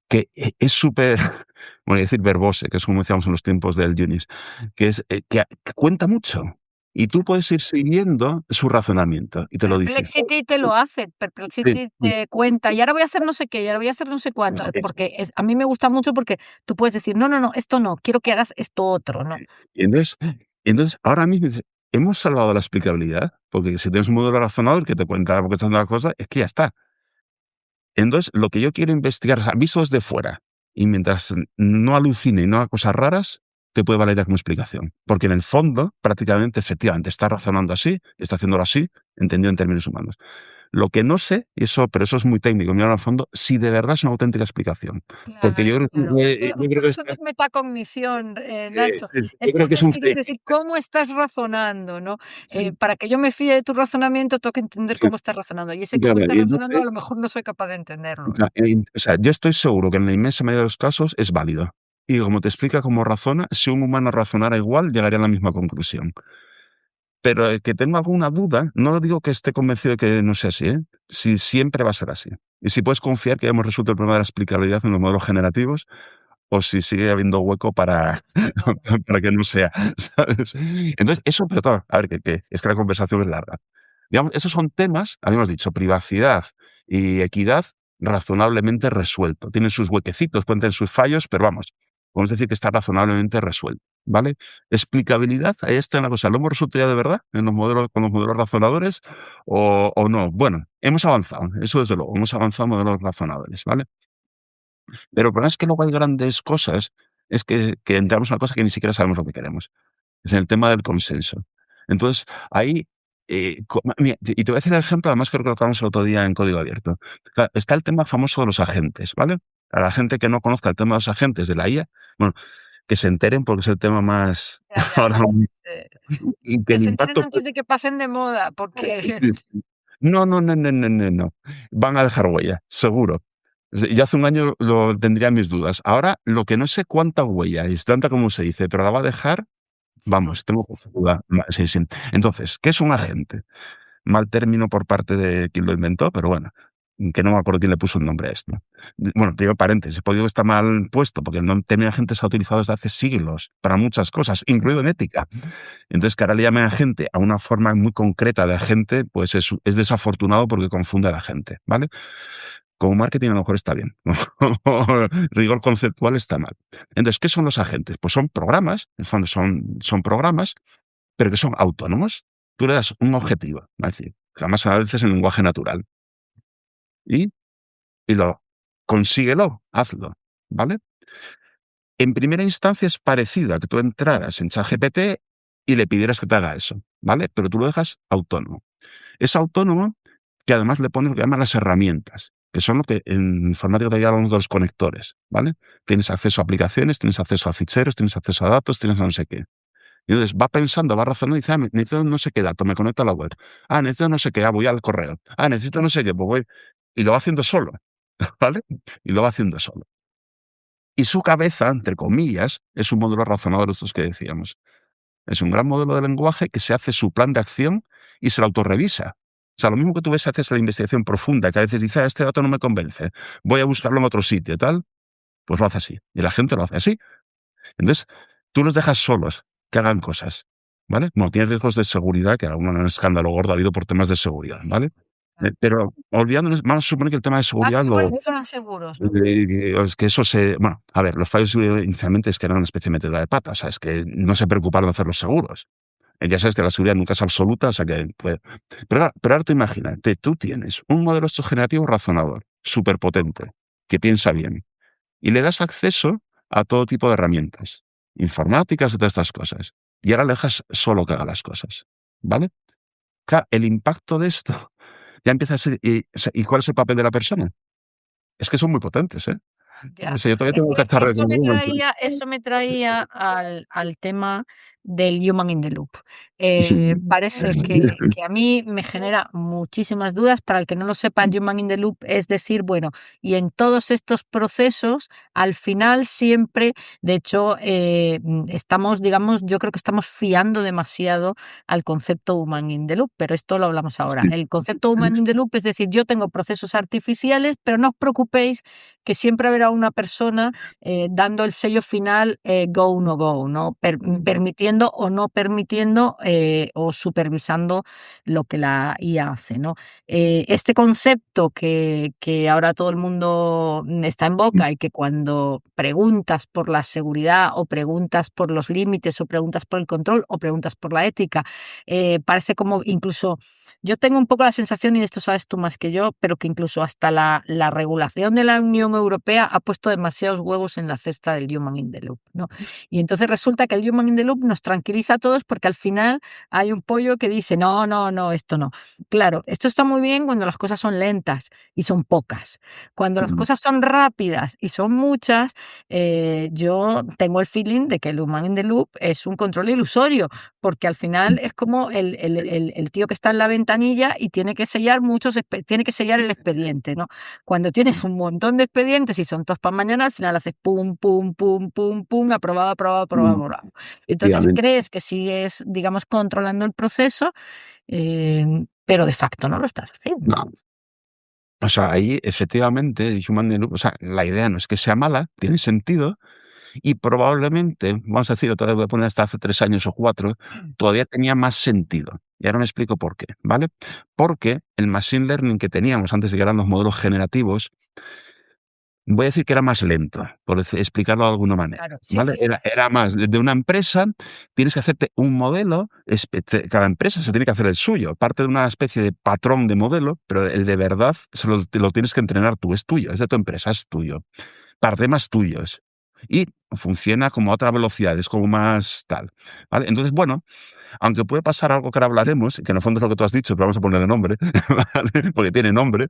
que es súper, voy a decir verbose, que es como decíamos en los tiempos del Unix, que es que cuenta mucho. Y tú puedes ir siguiendo su razonamiento y te lo dice. Perplexity te lo hace, Sí, Perplexity sí, te cuenta, y ahora voy a hacer no sé qué, y ahora voy a hacer no sé cuánto, sí, porque a mí me gusta mucho porque tú puedes decir, no, esto no, quiero que hagas esto otro, ¿no? y entonces ahora mismo dices, hemos salvado la explicabilidad, porque si tienes un modelo razonador que te cuenta por qué están las cosas, es que ya está. Entonces, lo que yo quiero investigar, visto desde fuera, y mientras no alucine y no haga cosas raras, te puede valer como explicación. Porque en el fondo, prácticamente, efectivamente, está razonando así, está haciéndolo así, entendido en términos humanos. Lo que no sé, pero eso es muy técnico, mirar al fondo, si de verdad es una auténtica explicación. Porque yo creo, Claro. yo creo que Eso no es metacognición, Nacho. sí, yo Esto creo es que es un decir, fake. cómo estás razonando, ¿no? Sí, Para que yo me fíe de tu razonamiento, tengo que entender sí, cómo estás razonando. Y ese cómo claro, estás y razonando, a entonces, lo mejor no soy capaz de entenderlo, ¿no? o sea, yo estoy seguro que en la inmensa mayoría de los casos es válido. Y como te explica cómo razona, si un humano razonara igual, llegaría a la misma conclusión. Pero el que tenga alguna duda, no digo que esté convencido de que no sea así, ¿eh? Si siempre va a ser así. Y si puedes confiar que hemos resuelto el problema de la explicabilidad en los modelos generativos, o si sigue habiendo hueco para, Vale. para que no sea, ¿sabes? Entonces, eso, pero todo, a ver, que es que la conversación es larga. Digamos, esos son temas, habíamos dicho, privacidad y equidad razonablemente resuelto. Tienen sus huequecitos, pueden tener sus fallos, pero vamos, podemos decir que está razonablemente resuelto, ¿vale? Explicabilidad, ahí está una cosa, ¿lo hemos resuelto ya de verdad en los modelos, con los modelos razonadores o no? Bueno, hemos avanzado, eso desde luego, hemos avanzado en modelos razonadores, ¿vale? Pero el problema es que luego hay grandes cosas, es que entramos en una cosa que ni siquiera sabemos lo que queremos. Es en el tema del consenso. Entonces, ahí, mira, y te voy a decir el ejemplo, además creo que lo tocamos el otro día en código abierto. Claro, está el tema famoso de los agentes, ¿vale? A la gente que no conozca el tema de los agentes de la IA, bueno, que se enteren porque es el tema más ahora Ya, eh, y que que el se enteren impacto antes de que pasen de moda, porque sí, sí. No. Van a dejar huella, seguro. Yo hace un año lo tendría mis dudas. Ahora, lo que no sé cuánta huella es, tanta como se dice, pero la va a dejar, vamos, tengo duda. Sí, sí. Entonces, ¿qué es un agente? Mal término por parte de quien lo inventó, pero bueno, que no me acuerdo quién le puso el nombre a esto. Bueno, primero paréntesis, digo que está mal puesto, porque el término agente se ha utilizado desde hace siglos para muchas cosas, incluido en ética. Entonces, que ahora le llamen agente a una forma muy concreta de agente, pues es desafortunado porque confunde a la gente, ¿vale? Como marketing a lo mejor está bien, como rigor conceptual está mal. Entonces, ¿qué son los agentes? Pues son programas, en el fondo son programas, pero que son autónomos. Tú le das un objetivo, es decir, además a veces en lenguaje natural, y lo consíguelo, hazlo, ¿vale? En primera instancia es parecido a que tú entraras en ChatGPT y le pidieras que te haga eso, ¿vale? Pero tú lo dejas autónomo. Es autónomo que además le pones lo que llaman las herramientas, que son lo que en informática te llamamos los conectores, ¿vale? Tienes acceso a aplicaciones, tienes acceso a ficheros, tienes acceso a datos, tienes a no sé qué. Y entonces va pensando, va razonando y dice, necesito no sé qué dato, me conecto a la web. Necesito no sé qué, voy al correo. Necesito no sé qué, pues voy. Y lo va haciendo solo, ¿vale? Y lo va haciendo solo. Y su cabeza, entre comillas, es un modelo razonador de estos que decíamos. Es un gran modelo de lenguaje que se hace su plan de acción y se lo autorrevisa. O sea, lo mismo que tú ves, haces la investigación profunda, que a veces dice, este dato no me convence, voy a buscarlo en otro sitio, tal, pues lo hace así. Y la gente lo hace así. Entonces, tú los dejas solos, que hagan cosas, ¿vale? Bueno, tiene riesgos de seguridad, que algún escándalo gordo ha habido por temas de seguridad, ¿vale? Pero olvidándonos, vamos a suponer que el tema de seguridad Bueno, fueran seguros, ¿no? es que eso bueno, a ver, los fallos inicialmente es que eran una especie de metedura de pata, o sea, es que no se preocuparon de hacerlos seguros. Ya sabes que la seguridad nunca es absoluta, o sea que pero ahora te imagínate, tú tienes un modelo generativo razonador, súper potente, que piensa bien, y le das acceso a todo tipo de herramientas, informáticas y todas estas cosas, y ahora le dejas solo que haga las cosas, ¿vale? Claro, el impacto de esto ya empieza a ser, ¿y cuál es el papel de la persona? Es que son muy potentes, ¿eh? Ya. O sea, yo todavía Es tengo que cacharreos eso en me algún momento. traía al tema del human in the loop. Sí. Parece que a mí me genera muchísimas dudas. Para el que no lo sepa, el human in the loop es decir, bueno, y en todos estos procesos, al final siempre, de hecho, estamos, digamos, yo creo que estamos fiando demasiado al concepto human in the loop, pero esto lo hablamos ahora. Sí. El concepto human in the loop es decir, yo tengo procesos artificiales, pero no os preocupéis que siempre habrá una persona dando el sello final go o no go, ¿no? Permitiendo o no permitiendo o supervisando lo que la IA hace, ¿no? Este concepto que ahora todo el mundo está en boca y que cuando preguntas por la seguridad o preguntas por los límites o preguntas por el control o preguntas por la ética, parece como incluso, yo tengo un poco la sensación, y esto sabes tú más que yo, pero que incluso hasta la regulación de la Unión Europea ha puesto demasiados huevos en la cesta del human in the loop, ¿no? Y entonces resulta que el human in the loop nos tranquiliza a todos porque al final hay un pollo que dice, no, no, no, esto no. Claro, esto está muy bien cuando las cosas son lentas y son pocas. Cuando las cosas son rápidas y son muchas, yo tengo el feeling de que el human in the loop es un control ilusorio, porque al final es como el tío que está en la ventanilla y tiene que sellar tiene que sellar el expediente, ¿no? Cuando tienes un montón de expedientes y son todos para mañana, al final haces pum, pum, pum, pum, pum, aprobado, aprobado, aprobado, aprobado. Entonces Efectivamente. crees que sigues, digamos, controlando el proceso, pero de facto no lo estás haciendo. No. O sea, ahí efectivamente el Human in the Loop, o sea, la idea no es que sea mala, tiene sentido, y probablemente, vamos a decir, otra vez voy a poner hasta hace 3 años o 4, todavía tenía más sentido. Y ahora me explico por qué, ¿vale? Porque el machine learning que teníamos antes de que eran los modelos generativos, voy a decir que era más lento, por explicarlo de alguna manera, Claro, sí, ¿vale? sí, sí. Era más de una empresa, tienes que hacerte un modelo, cada empresa se tiene que hacer el suyo, parte de una especie de patrón de modelo, pero el de verdad te lo tienes que entrenar tú, es tuyo, es de tu empresa, es tuyo, para temas tuyos. Y funciona como a otra velocidad, es como más tal, ¿vale? Entonces, bueno, aunque puede pasar algo que ahora hablaremos, que en el fondo es lo que tú has dicho, pero vamos a ponerle nombre, ¿vale? Porque tiene nombre.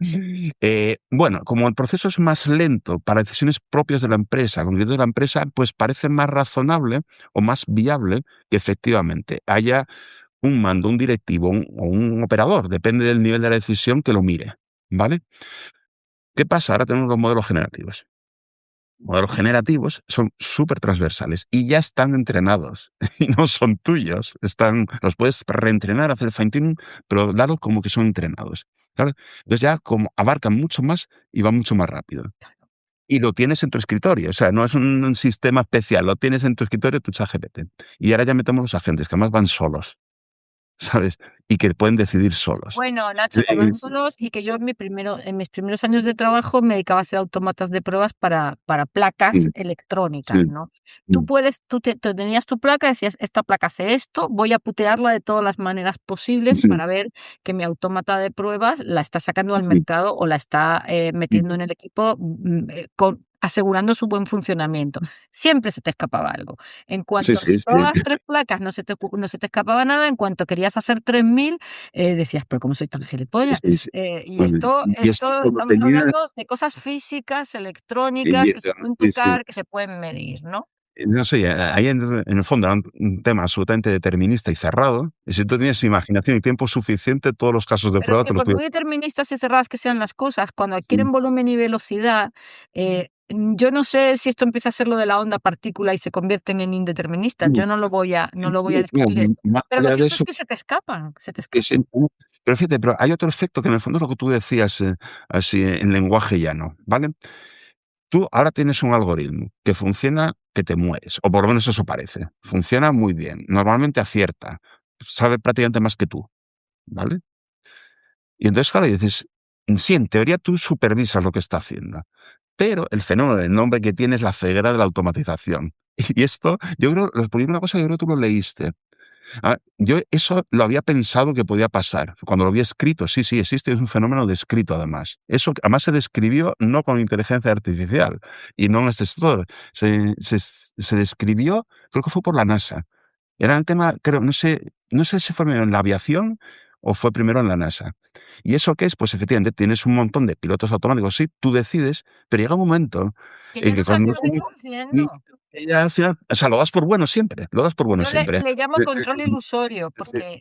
Bueno, como el proceso es más lento para decisiones propias de la empresa, con criterios de la empresa, pues parece más razonable o más viable que efectivamente haya un mando, un directivo o un operador, depende del nivel de la decisión que lo mire, ¿vale? ¿Qué pasa? Ahora tenemos los modelos generativos. Modelos generativos son súper transversales y ya están entrenados y no son tuyos. Los puedes reentrenar, hacer el fine-tuning, pero dado como que son entrenados. ¿Vale? Entonces ya como abarcan mucho más y van mucho más rápido. Y lo tienes en tu escritorio, o sea, no es un sistema especial, lo tienes en tu escritorio, tu ChatGPT. Y ahora ya metemos los agentes, que además van solos, ¿sabes? Y que pueden decidir solos. Bueno, Nacho, que van solos y que yo en mis primeros años de trabajo me dedicaba a hacer autómatas de pruebas para placas Sí, electrónicas, sí. ¿no? Tú tenías tu placa, decías, esta placa hace esto, voy a putearla de todas las maneras posibles Sí, para ver que mi autómata de pruebas la está sacando al sí, mercado o la está metiendo en el equipo asegurando su buen funcionamiento. Siempre se te escapaba algo. En sí, cuanto sí, si sí. probabas 3 placas no se te escapaba nada, en cuanto querías hacer 3000 decías, pero ¿cómo soy tan gilipollas? Sí, sí. Y Muy bien. Y esto esto como estamos tenía... hablando de cosas físicas, electrónicas, y- que se pueden Sí, sí. tocar, que se pueden medir, ¿no? No sé, ahí en el fondo era un tema absolutamente determinista y cerrado. Y si tú tienes imaginación y tiempo suficiente, todos los casos de Pero es prueba que te los por podías... muy deterministas y cerradas que sean las cosas, cuando adquieren volumen y velocidad, yo no sé si esto empieza a ser lo de la onda partícula y se convierten en indeterministas. Yo no lo voy a discutir esto. Más Pero lo allá de cierto es eso, que se te escapan, se te que escapan. pero fíjate, pero hay otro efecto que en el fondo es lo que tú decías, así en lenguaje llano, ¿vale? Tú ahora tienes un algoritmo que funciona que te mueres, o por lo menos eso parece. Funciona muy bien, normalmente acierta, sabe prácticamente más que tú, ¿vale? Y entonces, claro, dices, sí, en teoría tú supervisas lo que está haciendo, pero el fenómeno, el nombre que tiene es la ceguera de la automatización. Y esto, yo creo, por una cosa, yo creo que tú lo leíste. Yo eso lo había pensado que podía pasar. Cuando lo había escrito, sí, sí, existe, es un fenómeno descrito además. Eso además se describió no con inteligencia artificial y no en este sector. Se describió, creo que fue por la NASA. Era el tema, creo, no sé si fue primero en la aviación o fue primero en la NASA. ¿Y eso qué es? Pues efectivamente tienes un montón de pilotos automáticos, sí, tú decides, pero llega un momento Que ya en no que sabes cuando lo que estás y haciendo. ya al final, o sea, lo das por bueno siempre, lo das por bueno Yo siempre. le llamo control ilusorio, Sí, porque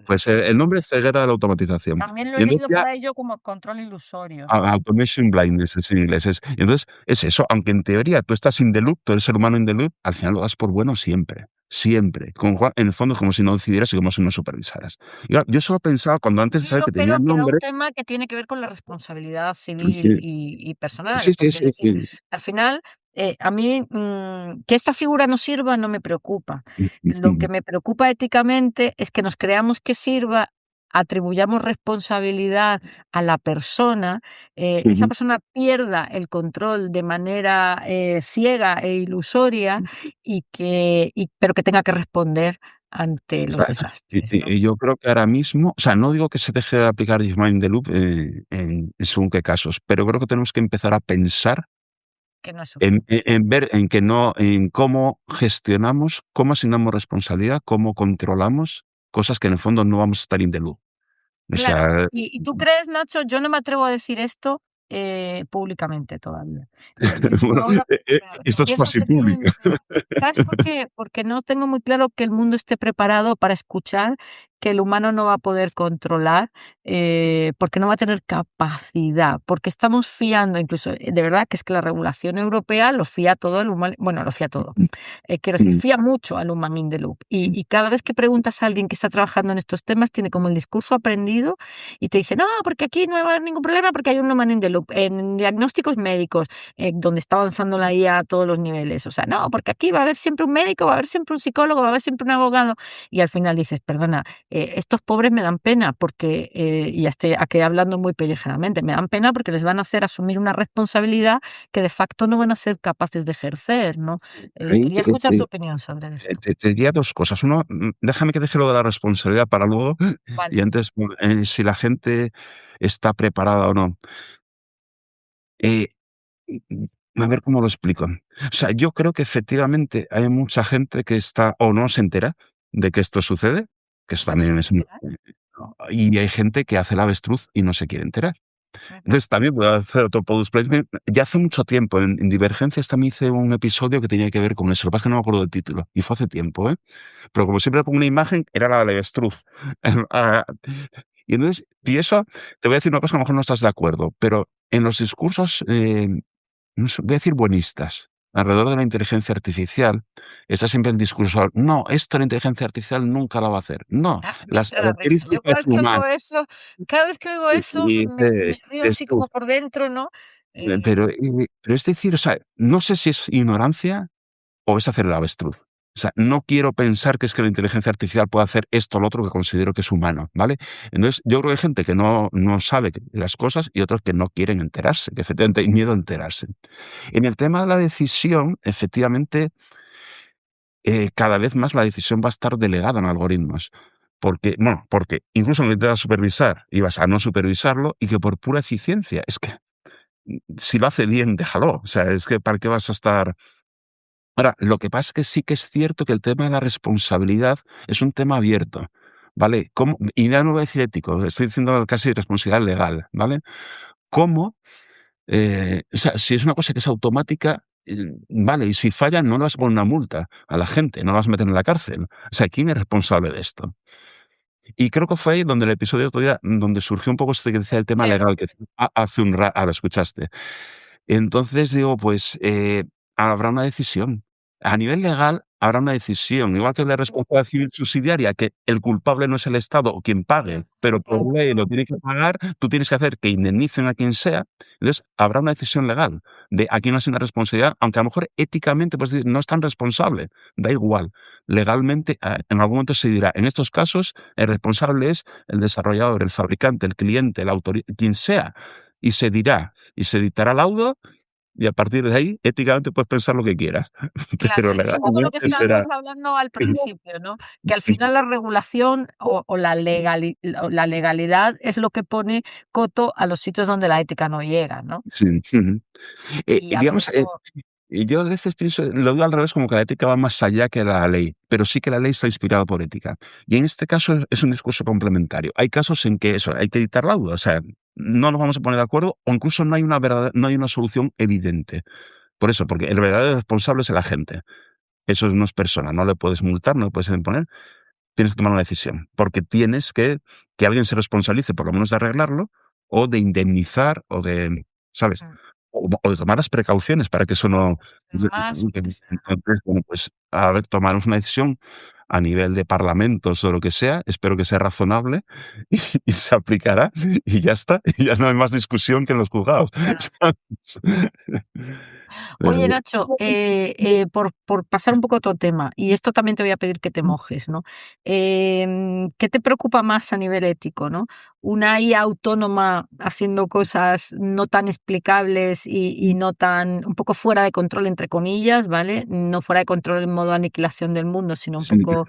pues el nombre es ceguera de la automatización. también lo he Y entonces leído ya por ahí yo como control ilusorio. automation blindness es en inglés. Y entonces es eso, aunque en teoría tú estás in the loop, tú eres ser humano in the loop, al final lo das por bueno siempre. Siempre. En el fondo, como si no decidieras y como si no supervisaras. Y claro, yo solo pensaba, cuando antes de saber Pero que tenía que era un nombre, tema que tiene que ver con la responsabilidad civil sí, y personal, sí, sí, porque es sí, decir, sí. al final, a mí que esta figura no sirva no me preocupa. Lo que me preocupa éticamente es que nos creamos que sirva, atribuyamos responsabilidad a la persona, esa persona pierda el control de manera ciega e ilusoria pero que tenga que responder ante O los sea, desastres, ¿no? y yo creo que ahora mismo, o sea, no digo que se deje de aplicar Mind in the Loop en según qué casos, pero creo que tenemos que empezar a pensar Que no es suficiente. en ver en que no, en cómo gestionamos, cómo asignamos responsabilidad, cómo controlamos cosas que en el fondo no vamos a estar in the loop. O Claro. sea, ¿Y tú crees, Nacho? Yo no me atrevo a decir esto públicamente todavía. Lo estoy diciendo bueno, ahora, pero esto es pienso cuasi que tiene público. ¿sabes por qué? Porque no tengo muy claro que el mundo esté preparado para escuchar que el humano no va a poder controlar, porque no va a tener capacidad, porque estamos fiando, incluso, de verdad que es que la regulación europea lo fía todo al human, bueno, lo fía todo. Quiero decir, fía mucho al human in the loop. Y cada vez que preguntas a alguien que está trabajando en estos temas, tiene como el discurso aprendido y te dice, no, porque aquí no va a haber ningún problema porque hay un human in the loop. En diagnósticos médicos, donde está avanzando la IA a todos los niveles. O sea, no, porque aquí va a haber siempre un médico, va a haber siempre un psicólogo, va a haber siempre un abogado. Y al final dices, perdona, estos pobres me dan pena porque, y ya estoy aquí hablando muy pellejeramente, me dan pena porque les van a hacer asumir una responsabilidad que de facto no van a ser capaces de ejercer, ¿no? Ahí Quería escuchar tu opinión sobre esto. te diría dos cosas. Uno, déjame que deje lo de la responsabilidad para luego, y Vale. antes, si la gente está preparada o no. Eh, a ver cómo lo explico. O sea, yo creo que efectivamente hay mucha gente que está o no se entera de que esto sucede, que eso Pero se también va a es... enterar. Y hay gente que hace el avestruz y no se quiere enterar. Entonces también voy a hacer otro product placement. Ya hace mucho tiempo, en Divergencias también hice un episodio que tenía que ver con eso. Lo que pasa es que no me acuerdo del título. Y fue hace tiempo, ¿eh? Pero como siempre pongo una imagen, era la del avestruz. Ah, Y entonces, y eso, te voy a decir una cosa, a lo mejor no estás de acuerdo, pero en los discursos, no sé, voy a decir buenistas, alrededor de la inteligencia artificial, está siempre el discurso, no, esto la inteligencia artificial nunca la va a hacer. No, Me las entra la risa. Yo características humanas. cada vez que oigo eso, Y me río así como por dentro, ¿no? Eh, pero es decir, o sea, no sé si es ignorancia o es hacer el avestruz. O sea, no quiero pensar que es que la inteligencia artificial puede hacer esto o lo otro que considero que es humano, ¿vale? Entonces, yo creo que hay gente que no sabe las cosas y otros que no quieren enterarse, que efectivamente hay miedo a enterarse. En el tema de la decisión, efectivamente, cada vez más la decisión va a estar delegada en algoritmos. Porque incluso cuando intentas supervisar, ibas a no supervisarlo y que por pura eficiencia, es que si lo hace bien, déjalo. O sea, es que ¿para qué vas a estar? Ahora, lo que pasa es que sí que es cierto que el tema de la responsabilidad es un tema abierto, ¿vale? Y ya no voy a decir ético, estoy diciendo casi responsabilidad legal, ¿vale? ¿Cómo? O sea, si es una cosa que es automática, vale, y si falla, no le vas a poner una multa a la gente, no la vas a meter en la cárcel. O sea, ¿quién es responsable de esto? Y creo que fue ahí donde el episodio de otro día, donde surgió un poco este que decía el tema sí, legal, que hace un rato, lo escuchaste. Entonces digo, pues habrá una decisión. A nivel legal habrá una decisión, igual que la responsabilidad civil subsidiaria, que el culpable no es el Estado o quien pague, pero por ley lo tiene que pagar, tú tienes que hacer que indemnicen a quien sea. Entonces habrá una decisión legal de a quién asigna responsabilidad, aunque a lo mejor éticamente pues no es tan responsable, da igual. Legalmente en algún momento se dirá, en estos casos el responsable es el desarrollador, el fabricante, el cliente, el autor, quien sea, y se dirá, y se dictará laudo y a partir de ahí, éticamente puedes pensar lo que quieras, claro, pero es un poco lo que legalmente estábamos será. hablando al principio, ¿no? Que al final la regulación o la legalidad es lo que pone coto a los sitios donde la ética no llega, ¿no? Sí, ujú. Y a mí Digamos, eso y yo a veces pienso, lo digo al revés, como que la ética va más allá que la ley, pero sí que la ley está inspirada por ética. Y en este caso es un discurso complementario. Hay casos en que eso, hay que dictar laudo, o sea, no nos vamos a poner de acuerdo o incluso no hay una solución evidente. Por eso, porque el verdadero responsable es el agente. Eso no es persona, no le puedes multar, no le puedes imponer, tienes que tomar una decisión, porque tienes que alguien se responsabilice por lo menos de arreglarlo o de indemnizar o de, ¿sabes? mm, O de tomar las precauciones para que eso no. más o lo que sea. Entonces, bueno, pues a ver, tomaremos una decisión a nivel de parlamentos o lo que sea, espero que sea razonable y se aplicará y ya está, y ya no hay más discusión que en los juzgados. Ya. ¿Sabes? Pero Oye, Nacho, por pasar un poco a otro tema, y esto también te voy a pedir que te mojes, ¿no? ¿Qué te preocupa más a nivel ético, ¿no? Una IA autónoma haciendo cosas no tan explicables y no tan, un poco fuera de control, entre comillas, ¿vale? No fuera de control en modo aniquilación del mundo, sino un sí. poco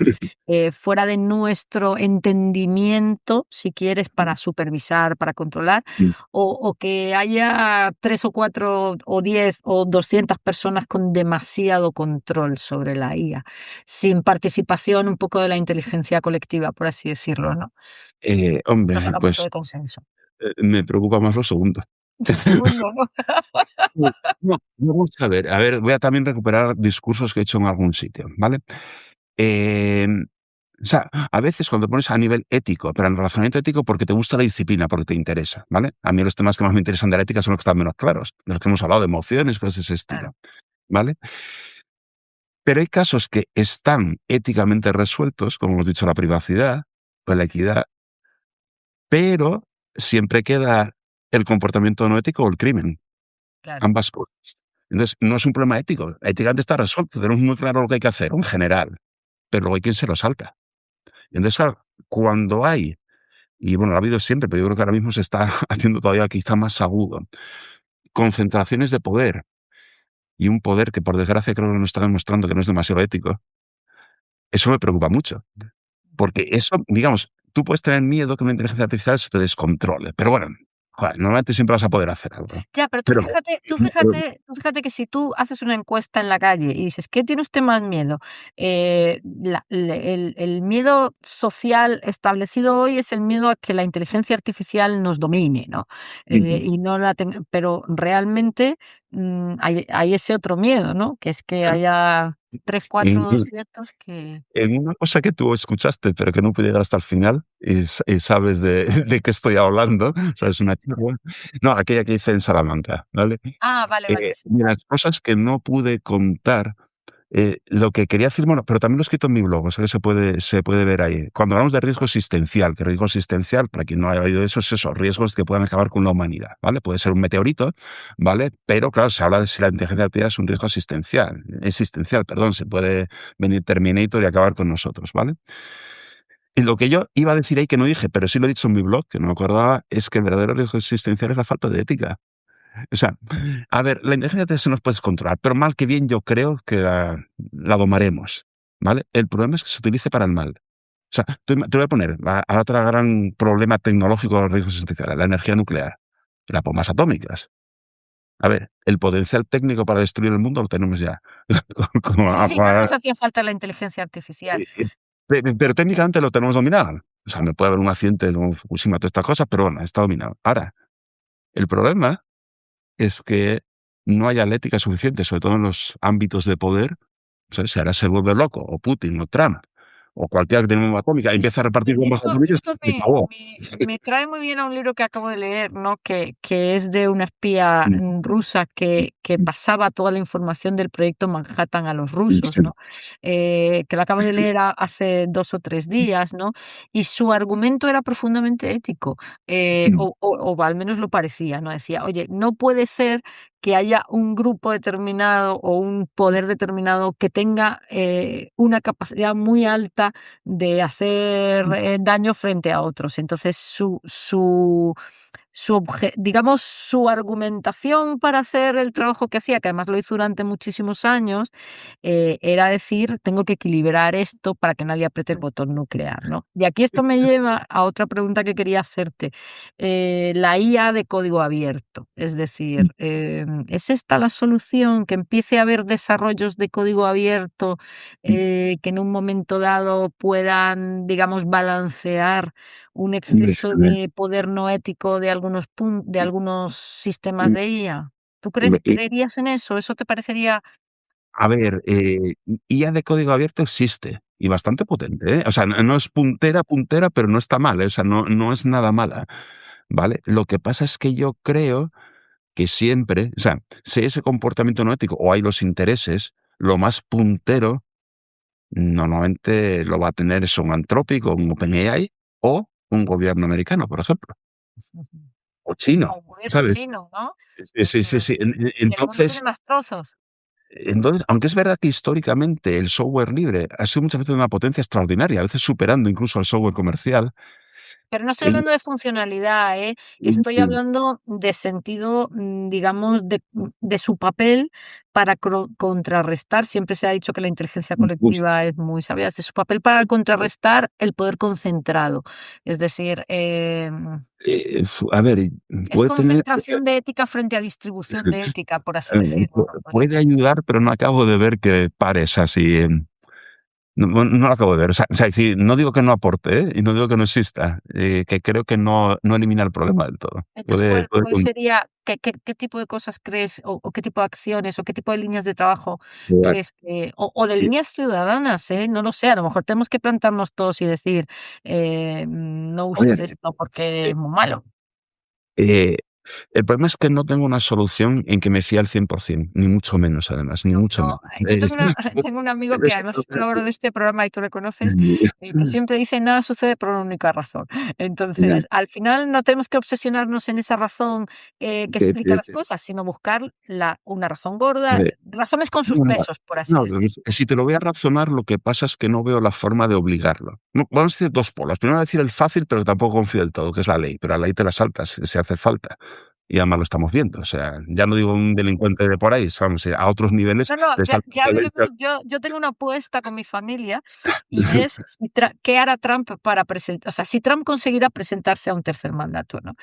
fuera de nuestro entendimiento, si quieres, para supervisar, para controlar, o que haya 3 o 4 o 10 o 200 personas con demasiado control sobre la IA, sin participación un poco de la inteligencia colectiva, por así decirlo, ¿no? No Hombre, será un punto pues de consenso. me preocupa más lo segundo. Lo segundo, ¿no? No, vamos a ver, voy a también recuperar discursos que he hecho en algún sitio, ¿vale? Em, o sea, a veces cuando pones a nivel ético, pero en razonamiento ético porque te gusta la disciplina, porque te interesa, ¿vale? A mí los temas que más me interesan de la ética son los que están menos claros, de los que hemos hablado de emociones, cosas de ese Claro. estilo, ¿vale? Pero hay casos que están éticamente resueltos, como hemos dicho, la privacidad o la equidad, pero siempre queda el comportamiento no ético o el crimen. Claro. Ambas cosas. Entonces, no es un problema ético. Éticamente está resuelto, tenemos muy claro lo que hay que hacer, en general, pero luego hay quien se lo salta. Entonces, claro, cuando hay, y bueno, lo ha habido siempre, pero yo creo que ahora mismo se está haciendo todavía quizá más agudo, concentraciones de poder, y un poder que por desgracia creo que nos está demostrando que no es demasiado ético, eso me preocupa mucho. Porque eso, digamos, tú puedes tener miedo que una inteligencia artificial se te descontrole, pero bueno, joder, normalmente siempre vas a poder hacer algo. Ya, pero Pero tú fíjate que si tú haces una encuesta en la calle y dices, ¿qué tiene usted más miedo? El miedo social establecido hoy es el miedo a que la inteligencia artificial nos domine, ¿no? ujú, Y no la pero realmente hay ese otro miedo, ¿no? Que es que haya 3, 4, En, 200 que... en una cosa que tú escuchaste, pero que no pude llegar hasta el final, y sabes de qué estoy hablando, sabes, una charla. No, aquella que hice en Salamanca, ¿vale? Ah, vale, vale, sí. De las cosas que no pude contar, lo que quería decir, bueno, pero también lo he escrito en mi blog, o sea que se puede ver ahí. Cuando hablamos de riesgo existencial, que riesgo existencial, para quien no haya oído eso, es eso, riesgos que puedan acabar con la humanidad, ¿vale? Puede ser un meteorito, ¿vale? Pero claro, se habla de si la inteligencia artificial es un riesgo existencial, perdón, se puede venir Terminator y acabar con nosotros, ¿vale? Y lo que yo iba a decir ahí que no dije, pero sí lo he dicho en mi blog, que no me acordaba, es que el verdadero riesgo existencial es la falta de ética. O sea, a ver, la inteligencia artificial se nos puede controlar, pero mal que bien yo creo que la domaremos, ¿vale? El problema es que se utilice para el mal. O sea, te voy a poner a otro gran problema tecnológico de los riesgos existenciales, la energía nuclear, las bombas atómicas. A ver, el potencial técnico para destruir el mundo lo tenemos ya. Sí, no nos hacía falta la inteligencia artificial. Pero técnicamente lo tenemos dominado. O sea, me puede haber un accidente con Fukushima, todas estas cosas, pero bueno, está dominado. Ahora, el problema es que no haya la ética suficiente, sobre todo en los ámbitos de poder. O sea, si ahora se vuelve loco, o Putin, o Trump, o cualquiera que tiene una bomba atómica, y empieza a repartir bombas atómicas, Esto se acabó. me trae muy bien a un libro que acabo de leer, ¿no? Que es de una espía rusa que pasaba toda la información del proyecto Manhattan a los rusos, ¿no? Que lo acabo de leer hace 2 o 3 días, ¿no? Y su argumento era profundamente ético, o al menos lo parecía, ¿no? Decía, oye, no puede ser que haya un grupo determinado o un poder determinado que tenga una capacidad muy alta de hacer daño frente a otros. Entonces, digamos, su argumentación para hacer el trabajo que hacía, que además lo hizo durante muchísimos años, era decir, tengo que equilibrar esto para que nadie apriete el botón nuclear, ¿no? Y aquí esto me lleva a otra pregunta que quería hacerte. La IA de código abierto, es decir, ¿es esta la solución? Que empiece a haber desarrollos de código abierto que en un momento dado puedan, digamos, balancear un exceso de poder no ético de algunos sistemas de IA. ¿Tú creerías en eso? ¿Eso te parecería? A ver, IA de código abierto existe, y bastante potente, ¿eh? O sea, no es puntera, pero no está mal, ¿eh? O sea, no es nada mala, ¿vale? Lo que pasa es que yo creo que siempre, o sea, si hay ese comportamiento no ético o hay los intereses, lo más puntero normalmente lo va a tener eso un Anthropic o un OpenAI o un gobierno americano, por ejemplo, o chino, O un gobierno ¿sabes? chino, ¿no? Sí. El mundo tiene más trozos. Entonces, aunque es verdad que históricamente el software libre ha sido muchas veces una potencia extraordinaria, a veces superando incluso al software comercial. Pero no estoy el- hablando de funcionalidad, ¿eh? Estoy hablando de sentido, digamos, de su papel para contrarrestar. Siempre se ha dicho que la inteligencia Uy, colectiva es muy sabia, de su papel para contrarrestar el poder concentrado. Es decir, a ver, es puede tener, concentración de ética frente a distribución de ética, por así decirlo, ¿no? puede ayudar, pero no acabo de ver que pares así. No lo acabo de ver. O sea, decir, no digo que no aporte, ¿eh? Y no digo que no exista, que creo que no elimina el problema del todo. Entonces, ¿cuál sería, qué tipo de cosas crees, o qué tipo de acciones, o qué tipo de líneas de trabajo crees que, o de líneas ciudadanas, no lo sé, a lo mejor tenemos que plantarnos todos y decir, no uses Oye, esto porque es muy malo. eh, el problema es que no tengo una solución en que me fíe al 100%, ni mucho menos, además, ni No, mucho no, menos. yo tengo un amigo que además es colaborador de este programa y tú le conoces, que siempre dice nada sucede por una única razón. Entonces, al final no tenemos que obsesionarnos en esa razón que explica las cosas, sino buscar una razón gorda, razones con sus pesos, por así No, decirlo. si te lo voy a razonar, lo que pasa es que no veo la forma de obligarlo. Vamos a decir dos polos. Primero, decir el fácil, pero tampoco confío del todo, que es la ley. Pero la ley te la saltas si hace falta. Y además lo estamos viendo. O sea, ya no digo un delincuente de por ahí, vamos, a otros niveles. No, Te saltas ya la ley. veremos. Yo tengo una apuesta con mi familia y es qué hará Trump para presentar, o sea, si Trump conseguirá presentarse a un tercer mandato, ¿no?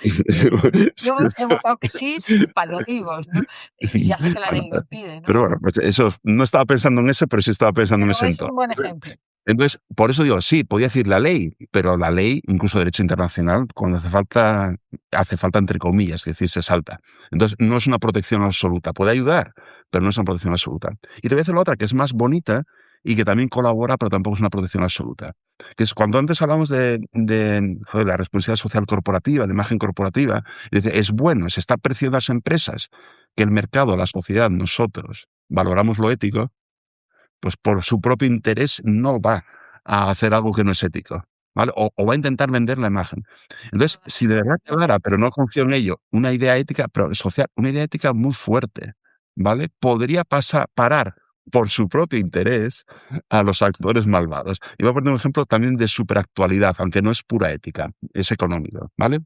Yo he votado que sí, sin paliativos, ¿no? Y ya sé que la ley lo impide, ¿no? Pero bueno, pues eso, no estaba pensando en ese, pero sí estaba pensando en Pero ese es un entorno. buen ejemplo. Entonces, por eso digo, sí, podía decir la ley, pero la ley, incluso derecho internacional, cuando hace falta entre comillas, es decir, se salta. Entonces, no es una protección absoluta. Puede ayudar, pero no es una protección absoluta. Y te voy a decir la otra, que es más bonita y que también colabora, pero tampoco es una protección absoluta. Que es cuando antes hablamos joder, la responsabilidad social corporativa, de imagen corporativa, es bueno, se está apreciando a las empresas que el mercado, la sociedad, nosotros valoramos lo ético, pues por su propio interés no va a hacer algo que no es ético, ¿vale? O va a intentar vender la imagen. Entonces, si de verdad quedara, pero no confío en ello, una idea ética, pero social, una idea ética muy fuerte, ¿vale? Podría parar por su propio interés a los actores malvados. Y voy a poner un ejemplo también de superactualidad, aunque no es pura ética, es económico, ¿vale?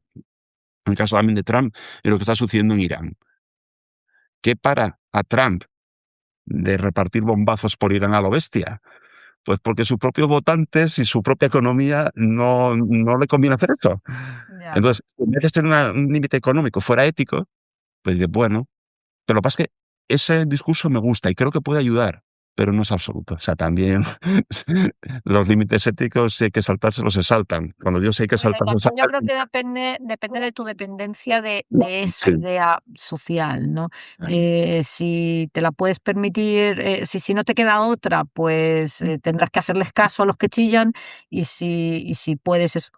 En el caso también de Trump y lo que está sucediendo en Irán. ¿Qué para a Trump de repartir bombazos por Irán a lo bestia? Pues porque sus propios votantes y su propia economía no le conviene hacer eso. Ya. Entonces, en vez de tener un límite económico fuera ético, pues dices, bueno, pero lo que pasa es que ese discurso me gusta y creo que puede ayudar, pero no es absoluto. O sea, también los límites éticos, si hay que saltárselos, se saltan. Cuando digo si hay que saltarlos, Yo creo que depende de tu dependencia de esa sí. idea social, ¿no? Si te la puedes permitir, si no te queda otra, pues tendrás que hacerles caso a los que chillan y si puedes,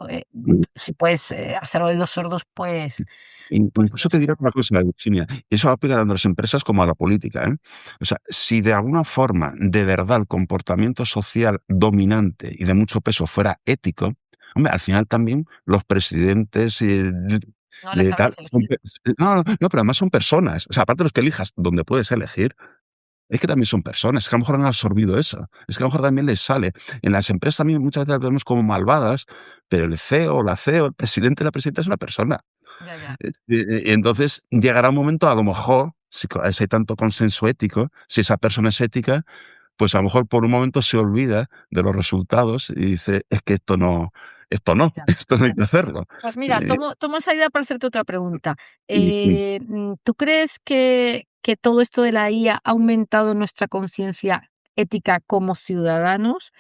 si puedes hacer oídos sordos, pues Incluso te diré una cosa, Virginia, eso aplica tanto a las empresas como a la política, ¿eh? O sea, si de alguna forma, de verdad, el comportamiento social dominante y de mucho peso fuera ético, hombre, al final también los presidentes no les de tal, sabrías elegir. no, pero además son personas. O sea, aparte de los que elijas donde puedes elegir, es que también son personas, es que a lo mejor han absorbido eso, es que a lo mejor también les sale. En las empresas también muchas veces las vemos como malvadas, pero el CEO, la CEO, el presidente, la presidenta es una persona. Ya. Y entonces llegará un momento, a lo mejor, si hay tanto consenso ético, si esa persona es ética, pues a lo mejor por un momento se olvida de los resultados y dice, es que esto no, Ya. esto no hay que hacerlo. Pues mira, Eh, tomo esa idea para hacerte otra pregunta. y- ¿Tú crees que todo esto de la IA ha aumentado nuestra conciencia ética como ciudadanos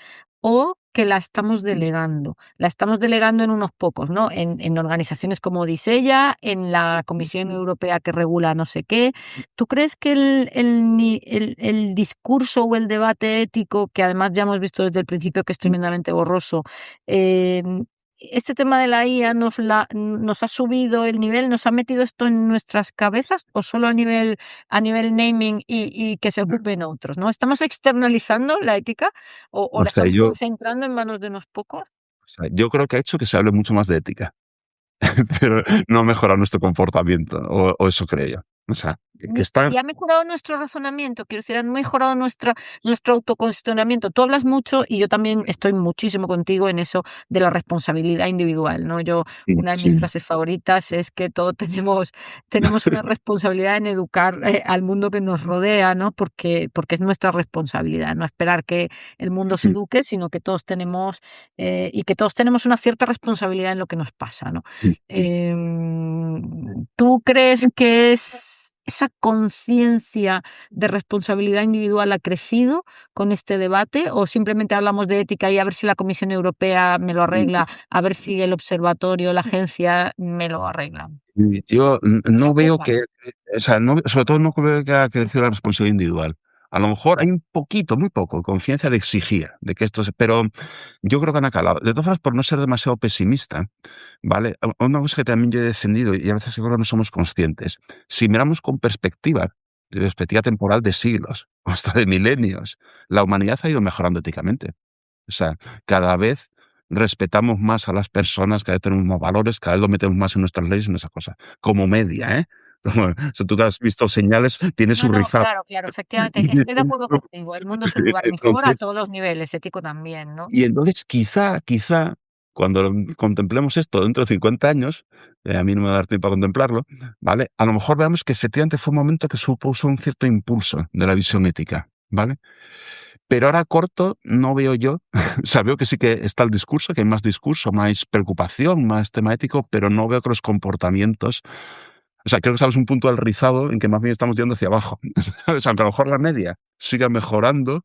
o que la estamos delegando? La estamos delegando en unos pocos, ¿no? En organizaciones como Disella, en la Comisión Europea que regula no sé qué. ¿Tú crees que el discurso o el debate ético, que además ya hemos visto desde el principio que es tremendamente borroso, eh, este tema de la IA nos ha subido el nivel, nos ha metido esto en nuestras cabezas o solo a nivel naming y que se ocupen otros, ¿no? ¿Estamos externalizando la ética o o la sea, estamos concentrando en manos de unos pocos? yo creo que ha hecho que se hable mucho más de ética, pero no ha mejorado nuestro comportamiento, o eso creo yo. O sea, que está. Y ha mejorado nuestro razonamiento, quiero decir, ha mejorado nuestro autocuestionamiento. Tú hablas mucho y yo también estoy muchísimo contigo en eso de la responsabilidad individual, ¿no? Una de mis Sí. frases favoritas es que todos tenemos una responsabilidad en educar al mundo que nos rodea, ¿no? Porque es nuestra responsabilidad, no esperar que el mundo se eduque, sino que todos tenemos y que todos tenemos una cierta responsabilidad en lo que nos pasa, ¿no? ¿Tú crees que esa conciencia de responsabilidad individual ha crecido con este debate o simplemente hablamos de ética y a ver si la Comisión Europea me lo arregla, a ver si el observatorio, la agencia me lo arregla? Yo no veo Preocupa. que, o sea, sobre todo no veo que haya crecido la responsabilidad individual. A lo mejor hay un poquito, muy poco, conciencia de exigir, de que pero yo creo que han acalado. De todas formas, por no ser demasiado pesimista, ¿vale? Una cosa que también yo he defendido y a veces seguro no somos conscientes. Si miramos con de perspectiva temporal de siglos, o hasta de milenios, la humanidad ha ido mejorando éticamente. O sea, cada vez respetamos más a las personas, cada vez tenemos más valores, cada vez lo metemos más en nuestras leyes, en esa cosa. Como media, ¿eh? Si tú que has visto señales, tiene su No, rizado. claro, efectivamente, estoy de acuerdo contigo. El mundo es un lugar mejor a Entonces, todos los niveles, ético también, ¿no? quizá, cuando contemplemos esto dentro de 50 años, a mí no me va a dar tiempo a contemplarlo, ¿vale? A lo mejor veamos que efectivamente fue un momento que supuso un cierto impulso de la visión ética, ¿vale? Pero ahora corto no veo yo, o sea, veo que sí que está el discurso, que hay más discurso, más preocupación, más tema ético, pero no veo que los comportamientos, o sea, creo que estamos en un punto del rizado en que más bien estamos yendo hacia abajo. O sea, aunque a lo mejor la media siga mejorando.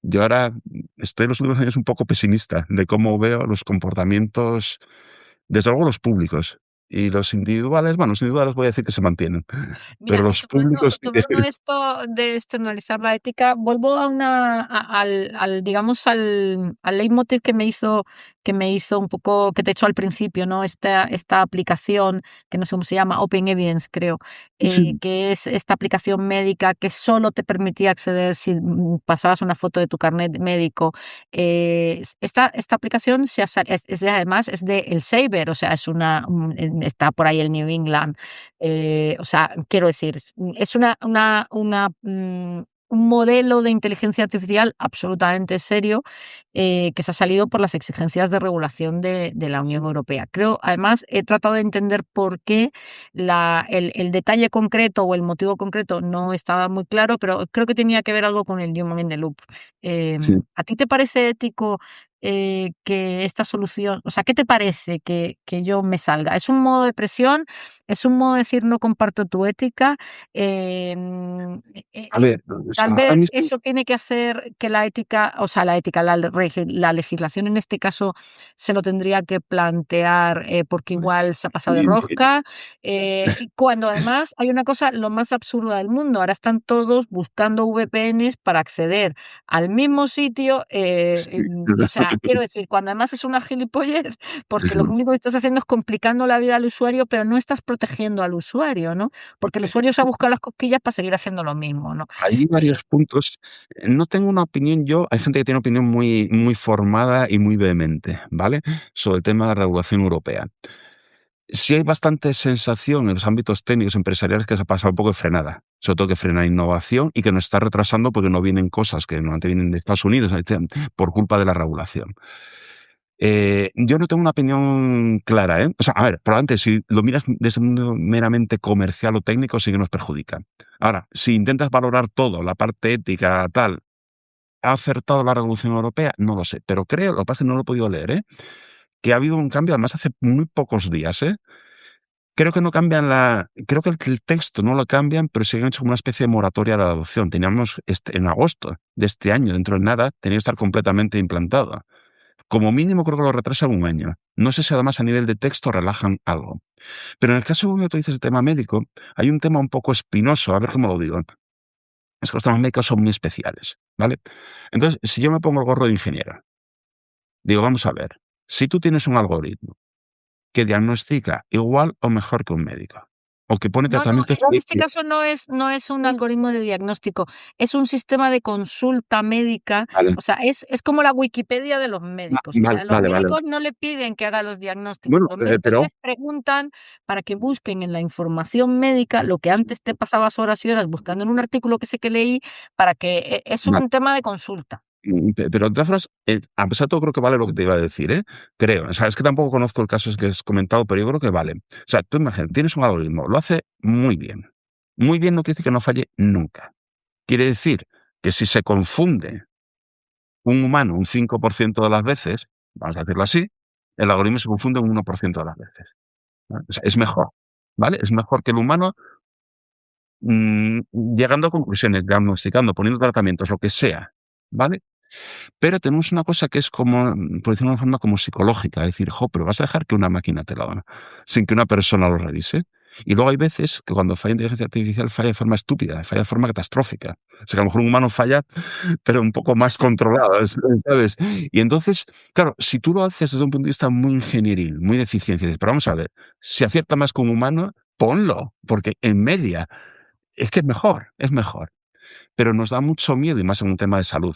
Yo ahora estoy en los últimos años un poco pesimista de cómo veo los comportamientos, desde luego los públicos. Y los individuales, bueno, los individuales voy a decir que se mantienen, pero Mira, y los públicos sí que... tomando esto de externalizar la ética, vuelvo digamos, al leitmotiv que me hizo un poco, que te he hecho al principio, ¿no? Esta aplicación, que no sé cómo se llama, Open Evidence, creo, Sí, que es esta aplicación médica que solo te permitía acceder si pasabas una foto de tu carnet médico. Esta aplicación además es de El Saber, o sea, está por ahí el New England. O sea, quiero decir, es un modelo de inteligencia artificial absolutamente serio, que se ha salido por las exigencias de regulación de la Unión Europea. Creo, además, he tratado de entender por qué el detalle concreto o el motivo concreto no estaba muy claro, pero creo que tenía que ver algo con el Human in the Loop. sí. ¿A ti te parece ético que esta solución, o sea, qué te parece que yo me salga? ¿Es un modo de presión? ¿Es un modo de decir no comparto tu ética? Em, eh, A eh, ver, o sea, Tal ahora vez mismo eso tiene que hacer que la ética, o sea, la legislación en este caso se lo tendría que plantear, porque igual se ha pasado de sí, rosca, y cuando además hay una cosa lo más absurda del mundo, ahora están todos buscando VPNs para acceder al mismo sitio, sí. o sea, quiero decir, cuando además es una gilipollez, porque lo único que estás haciendo es complicando la vida al usuario, pero no estás protegiendo al usuario, ¿no? Porque el usuario se ha buscado las cosquillas para seguir haciendo lo mismo, ¿no? Hay Eh, varios puntos. No tengo una opinión yo, hay gente que tiene opinión muy, muy formada y muy vehemente, ¿vale? Sobre el tema de la regulación europea. Sí hay bastante sensación en los ámbitos técnicos empresariales que se ha pasado un poco de frenada, sobre todo que frena innovación y que nos está retrasando porque no vienen cosas que normalmente vienen de Estados Unidos por culpa de la regulación. Yo no tengo una opinión clara, ¿eh? O sea, a ver, probablemente si lo miras desde un mundo meramente comercial o técnico, sí que nos perjudica. Ahora, si intentas valorar todo, la parte ética, tal, ¿ha acertado la Revolución Europea? No lo sé, pero creo, lo que pasa es que no lo he podido leer, ¿eh? Que ha habido un cambio, además hace muy pocos días, ¿eh? Creo que no cambian creo que el texto no lo cambian, pero sí han hecho como una especie de moratoria a la adopción. Teníamos en agosto de este año, dentro de nada, tenía que estar completamente implantado. Como mínimo creo que lo retrasan un año. No sé si además a nivel de texto relajan algo. Pero en el caso que tú dices el tema médico, hay un tema un poco espinoso, a ver cómo lo digo. Es que los temas médicos son muy especiales, ¿vale? Entonces, si yo me pongo el gorro de ingeniero, digo, vamos a ver, si tú tienes un algoritmo que diagnostica igual o mejor que un médico, o que pone No, tratamientos... en este caso no es un algoritmo de diagnóstico, es un sistema de consulta médica, Vale, o sea, es como la Wikipedia de los médicos, o vale, sea, los vale, vale. médicos no le piden que haga los diagnósticos, Bueno, los médicos pero les preguntan para que busquen en la información médica lo que antes te pasabas horas y horas buscando en un artículo que sé que leí, para que es vale. un tema de consulta. Pero de todas formas, a pesar de todo, creo que vale lo que te iba a decir, ¿eh? Creo. O sea, es que tampoco conozco el caso que has comentado, pero yo creo que vale. O sea, tú imagínate, tienes un algoritmo, lo hace muy bien. Muy bien no quiere decir que no falle nunca. Quiere decir que si se confunde un humano un 5% de las veces, vamos a decirlo así, el algoritmo se confunde un 1% de las veces. ¿Vale? O sea, es mejor, ¿vale? Es mejor que el humano mm, llegando a conclusiones, diagnosticando, poniendo tratamientos, lo que sea, ¿vale? Pero tenemos una cosa que es como, por decirlo de una forma, como psicológica, es decir, jo, pero vas a dejar que una máquina te lo haga, sin que una persona lo revise. Y luego hay veces que cuando falla inteligencia artificial falla de forma estúpida, falla de forma catastrófica. O sea, que a lo mejor un humano falla, pero un poco más controlado, ¿sabes? Y entonces, claro, si tú lo haces desde un punto de vista muy ingenieril, muy de eficiencia, dices, pero vamos a ver, si acierta más con un humano, ponlo, porque en media es que es mejor, es mejor. Pero nos da mucho miedo, y más en un tema de salud,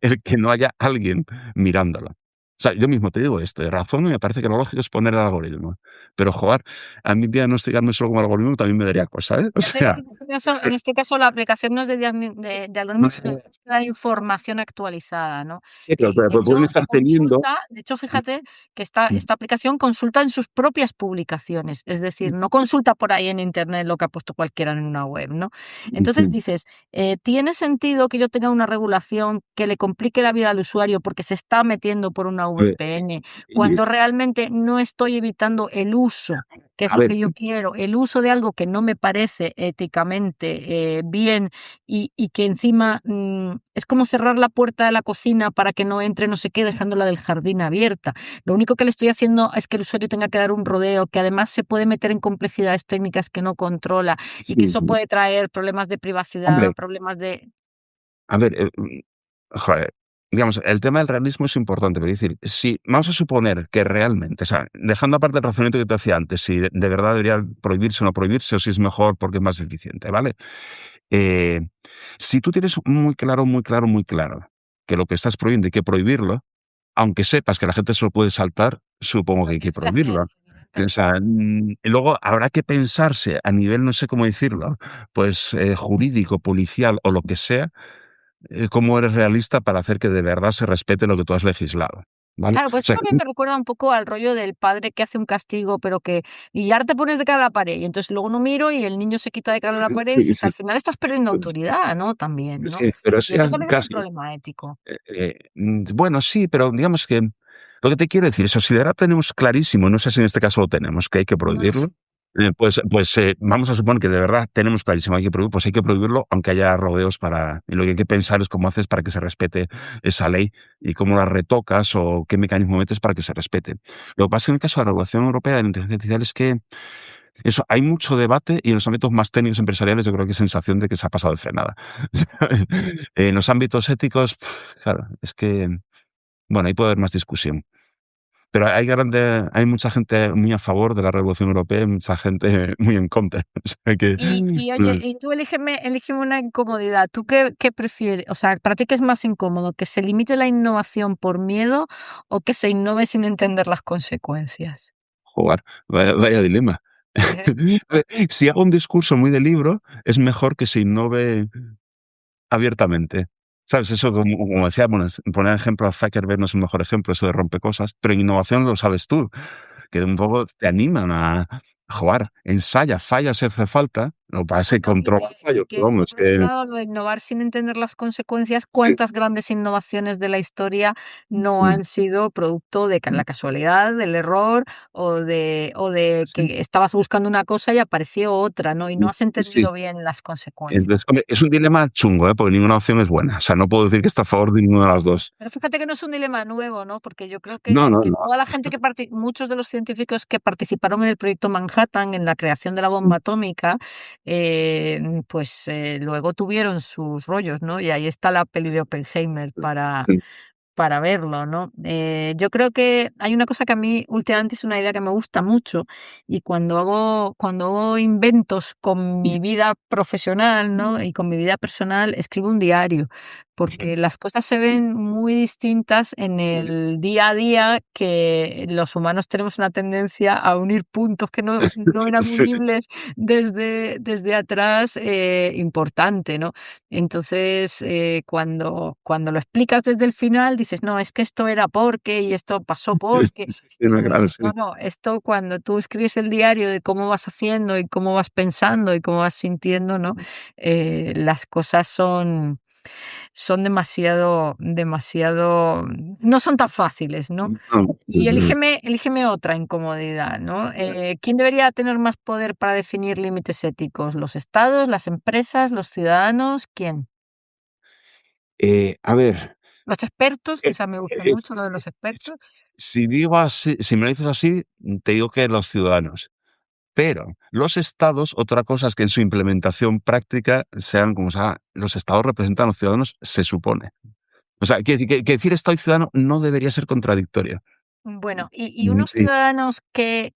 el que no haya alguien mirándolo. O sea, yo mismo te digo esto, de razón, y me parece que lo lógico es poner el algoritmo. Pero, joder, a mí diagnosticarme solo con algoritmo también me daría cosa, ¿eh? O Ya te digo sea, que en este caso la aplicación no es de algoritmos, sino no, que es la información actualizada, ¿no? sí, Y de pero hecho pueden estar teniendo... consulta, de hecho, fíjate que esta aplicación consulta en sus propias publicaciones, es decir, no consulta por ahí en internet lo que ha puesto cualquiera en una web, ¿no? Entonces Sí, dices, ¿tiene sentido que yo tenga una regulación que le complique la vida al usuario porque se está metiendo por una A ver, VPN, y cuando realmente no estoy evitando el uso, que es a lo ver, que yo quiero, el uso de algo que no me parece éticamente bien y que encima es como cerrar la puerta de la cocina para que no entre no sé qué, dejándola del jardín abierta. Lo único que le estoy haciendo es que el usuario tenga que dar un rodeo, que además se puede meter en complejidades técnicas que no controla y que sí, eso puede traer problemas de privacidad, hombre, problemas de... a ver, joder, digamos, el tema del realismo es importante, pero es decir, si vamos a suponer que realmente, o sea, dejando aparte el razonamiento que te hacía antes, si de verdad debería prohibirse o no prohibirse, o si es mejor porque es más eficiente, ¿vale? Eh, si tú tienes muy claro, muy claro, muy claro que lo que estás prohibiendo hay que prohibirlo, aunque sepas que la gente se lo puede saltar, supongo Lo que hay que tienes que hacer, prohibirlo. O evidentemente. sea, y luego habrá que pensarse a nivel, no sé cómo decirlo, pues jurídico, policial o lo que sea, cómo eres realista para hacer que de verdad se respete lo que tú has legislado, ¿vale? Claro, O pues eso sea, también me recuerda un poco al rollo del padre que hace un castigo, pero que y ahora te pones de cara a la pared, y entonces luego no miro y el niño se quita de cara a la pared y sí, dices, sí, al final estás perdiendo pues, autoridad, ¿no? También, ¿no? sí, pero eso Y ya eso es también es un casi, problema ético. bueno, sí, pero digamos que lo que te quiero decir, eso si de verdad tenemos clarísimo, no sé si en este caso lo tenemos, que hay que No lo sé. prohibirlo, pues vamos a suponer que de verdad tenemos clarísimo, hay que prohibirlo, pues hay que prohibirlo, aunque haya rodeos para, y lo que hay que pensar es cómo haces para que se respete esa ley y cómo la retocas o qué mecanismo metes para que se respete. Lo que pasa en el caso de la regulación europea de la inteligencia artificial es que eso, hay mucho debate y en los ámbitos más técnicos empresariales yo creo que hay sensación de que se ha pasado de frenada. En los ámbitos éticos, claro, es que, bueno, ahí puede haber más discusión. Pero hay mucha gente muy a favor de la Revolución Europea y mucha gente muy en contra. O sea que, Y oye, y tú elígeme una incomodidad. ¿Tú qué prefieres? O sea, ¿para ti qué es más incómodo? ¿Que se limite la innovación por miedo o que se innove sin entender las consecuencias? joder, vaya dilema. Si hago un discurso muy de libro, es mejor que se innove abiertamente. ¿Sabes? Eso, como decía, bueno, poner ejemplo a Zuckerberg no es el mejor ejemplo, eso de rompecosas, pero en innovación lo sabes tú, que un poco te animan a jugar, ensaya, falla si hace falta, lo que pasa es que Bueno, controla el y fallo, pero que vamos, por otro que lado, lo de innovar sin entender las consecuencias, sí, ¿cuántas grandes innovaciones de la historia no mm, han sido producto de mm, la casualidad, del error o de sí, que estabas buscando una cosa y apareció otra, ¿no? Y no has sí. entendido bien las consecuencias. Entonces, hombre, es un dilema chungo, porque ninguna opción es buena. O sea, no puedo decir que está a favor de ninguna de las dos. Pero fíjate que no es un dilema nuevo, ¿no? Porque yo creo No, no, que no. toda la gente muchos de los científicos que participaron en el proyecto Manhattan, en la creación de la bomba atómica, luego tuvieron sus rollos, ¿no? Y ahí está la peli de Oppenheimer Sí, para verlo, ¿no? Yo creo que hay una cosa que a mí últimamente es una idea que me gusta mucho y cuando hago inventos con mi vida profesional, ¿no? Y con mi vida personal, escribo un diario, porque las cosas se ven muy distintas en el día a día, que los humanos tenemos una tendencia a unir puntos que no eran sí, unibles desde atrás, importante, ¿no? Entonces, cuando lo explicas desde el final, dices, no, es que esto era porque y esto pasó porque. sí, Y no, luego claro, dices, no, sí. no, esto cuando tú escribes el diario de cómo vas haciendo y cómo vas pensando y cómo vas sintiendo, ¿no? Las cosas son demasiado, no son tan fáciles, ¿no? No, Y elígeme otra incomodidad, ¿no? ¿Quién debería tener más poder para definir límites éticos? ¿Los estados, las empresas, los ciudadanos? ¿Quién? a ver, Los expertos, que eh, esa me gusta eh, mucho, lo de los si expertos. si digo así, si me lo dices así, te digo que los ciudadanos. Pero los estados, otra cosa es que en su implementación práctica sean como sea, los estados representan a los ciudadanos, se supone. O sea, que decir Estado y ciudadano no debería ser contradictorio. Bueno, y Mm, unos sí, ciudadanos que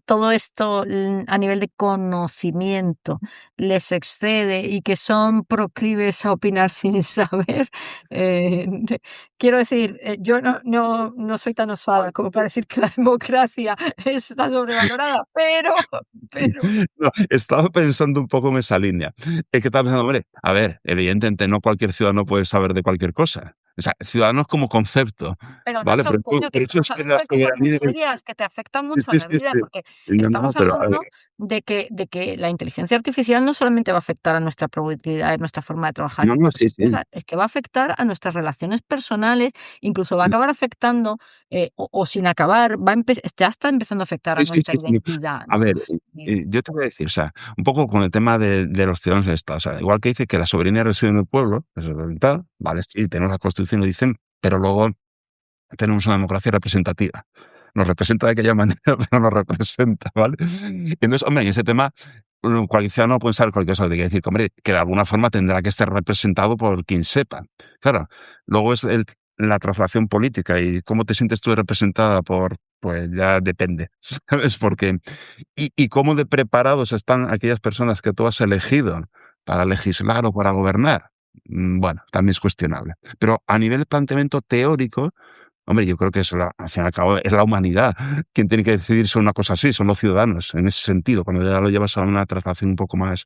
todo esto a nivel de conocimiento les excede y que son proclives a opinar sin saber. Quiero decir, yo no soy tan osada como para decir que la democracia está sobrevalorada, pero no, estaba pensando un poco en esa línea. Es que estaba pensando, hombre, a ver, evidentemente no cualquier ciudadano puede saber de cualquier cosa. O sea, ciudadanos como concepto, Pero ¿vale? Nacho, coño, que Pero eso estamos es que hablando la de cosas muy soberanía... serias que te afectan Sí, mucho a sí, la sí, vida, sí. porque No, no, estamos pero a ver, hablando de que la inteligencia artificial no solamente va a afectar a nuestra productividad, a nuestra forma de trabajar, no, y no, nuestras sí, sí. empresas, es que va a afectar a nuestras relaciones personales, incluso va a acabar afectando, o sin acabar, ya está empezando a afectar a Sí, sí, nuestra sí, sí. identidad, A ¿no? ver, Y yo te voy a decir, o sea, un poco con el tema de los ciudadanos del Estado, o sea, igual que dice que la soberanía reside en el pueblo, eso es verdad, vale, sí, tenemos la Constitución, lo dicen, pero luego tenemos una democracia representativa. Nos representa de aquella manera, pero nos representa, ¿vale? Entonces, hombre, en ese tema, cualquier ciudadano puede saber cualquier cosa, de decir que, hombre, que de alguna forma tendrá que ser representado por quien sepa. Claro, luego es la traslación política y cómo te sientes tú representada pues ya depende, ¿sabes? Porque, y cómo de preparados están aquellas personas que tú has elegido para legislar o para gobernar. Bueno, también es cuestionable. Pero a nivel de planteamiento teórico, hombre, yo creo que al fin y al cabo es la humanidad quien tiene que decidir sobre una cosa así, son los ciudadanos, en ese sentido, cuando ya lo llevas a una traslación un poco más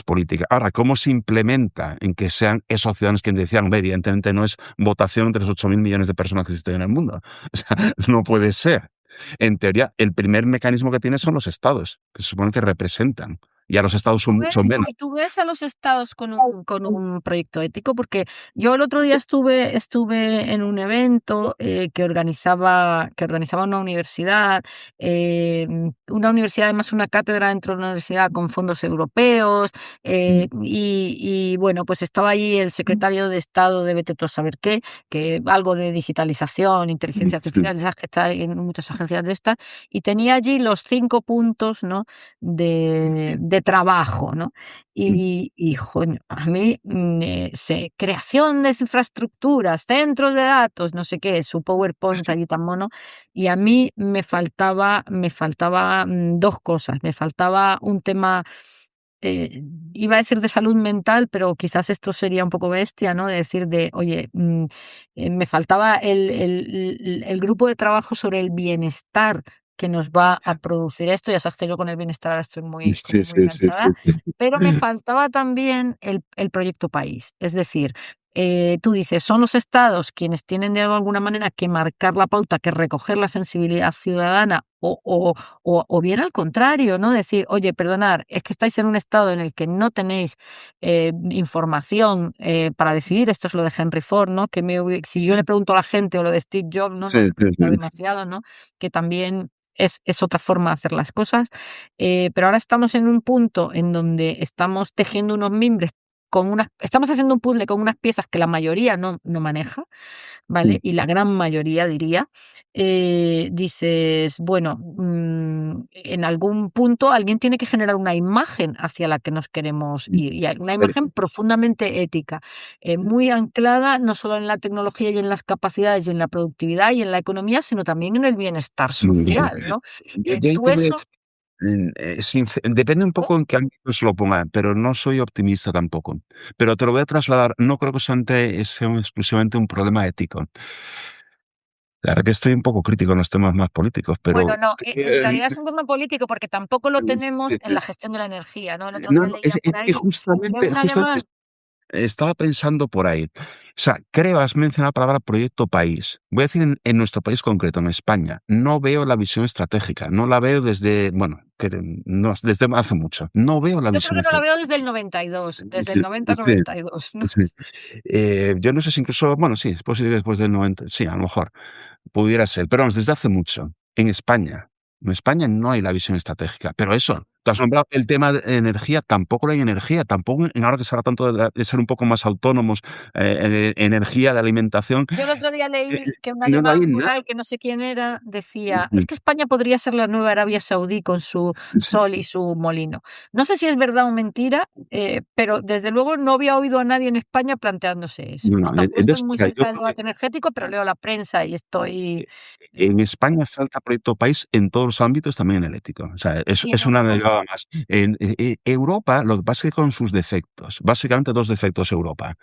política. Ahora, ¿cómo se implementa en que sean esos ciudadanos quienes decían? Hombre, evidentemente no es votación entre los 8.000 millones de personas que existen en el mundo. O sea, no puede ser. En teoría, el primer mecanismo que tiene son los estados, que se supone que representan. Y a los estados son mucho menos. ¿Y tú ves a los estados con un proyecto ético? Porque yo el otro día estuve en un evento que organizaba una universidad, además una cátedra dentro de una universidad con fondos europeos, y bueno, pues estaba allí el secretario de Estado de vete tú a saber qué, que algo de digitalización, inteligencia Sí, artificial, esas que está en muchas agencias de estas, y tenía allí los 5 puntos, ¿no?, de trabajo, ¿no? Joño, a mí, creación de infraestructuras, centros de datos, no sé qué, su PowerPoint allí tan mono, y a mí me faltaba 2 cosas. Me faltaba un tema, eh, iba a decir de salud mental, pero quizás esto sería un poco bestia, ¿no? De decir oye, me faltaba el grupo de trabajo sobre el bienestar que nos va a producir esto. Ya sabes que yo con el bienestar ahora estoy sí, como muy sí, sí, enganchada, sí. pero me faltaba también el proyecto país. Es decir, tú dices, son los estados quienes tienen de alguna manera que marcar la pauta, que recoger la sensibilidad ciudadana, o bien al contrario, ¿no? Decir, oye, perdonad, es que estáis en un estado en el que no tenéis información para decidir. Esto es lo de Henry Ford, ¿no? Si yo le pregunto a la gente, o lo de Steve Jobs, no Sí, nos sí, gusta sí. demasiado, ¿no? Que también es otra forma de hacer las cosas. Pero ahora estamos en un punto en donde estamos tejiendo unos mimbres estamos haciendo un puzzle con unas piezas que la mayoría no maneja, ¿vale? Y la gran mayoría, diría. Dices, bueno, en algún punto alguien tiene que generar una imagen hacia la que nos queremos ir, y una Pero, imagen profundamente ética, muy anclada no solo en la tecnología y en las capacidades y en la productividad y en la economía, sino también en el bienestar social, ¿no? yo ahí Tú te voy a eso... decir, depende un poco en qué ámbito se lo ponga, pero no soy optimista tampoco. Pero te lo voy a trasladar, no creo que sea exclusivamente un problema ético. La verdad que estoy un poco crítico en los temas más políticos, Bueno, pero no, en realidad es un tema político porque tampoco lo tenemos en la gestión de la energía, ¿no? El otro no, día no, leía es por que ahí que justamente, un justamente alemán... estaba pensando por ahí. O sea, has mencionado la palabra proyecto país. Voy a decir en nuestro país concreto, en España. No veo la visión estratégica. No la veo desde, bueno, no, desde hace mucho. No veo la Yo creo visión que no la estratégica. veo desde el 92, desde el Sí, 90 al sí, 92, ¿no? sí. Yo no sé si incluso, bueno, sí, es posible después del 90, sí, a lo mejor pudiera ser, pero vamos, desde hace mucho. En España no hay la visión estratégica, pero eso, tú has nombrado el tema de energía, tampoco hay energía, tampoco, ahora que se habla tanto de ser un poco más autónomos, energía de alimentación, Yo el otro día leí que un no lo hay alemán por nada. ahí, que no sé quién era, decía, es que España podría ser la nueva Arabia Saudí con su sol y su molino. No sé si es verdad o mentira, pero desde luego no había oído a nadie en España planteándose eso, No, ¿no? Tampoco estoy entonces, o muy sea, yo cerca del creo que debate energético, pero leo la prensa y estoy... en España falta proyecto país en todos los ámbitos, también en el ético. O sea, Y en es una Europa... derivada más. En Europa, lo que pasa es que con sus defectos, básicamente dos defectos Europa.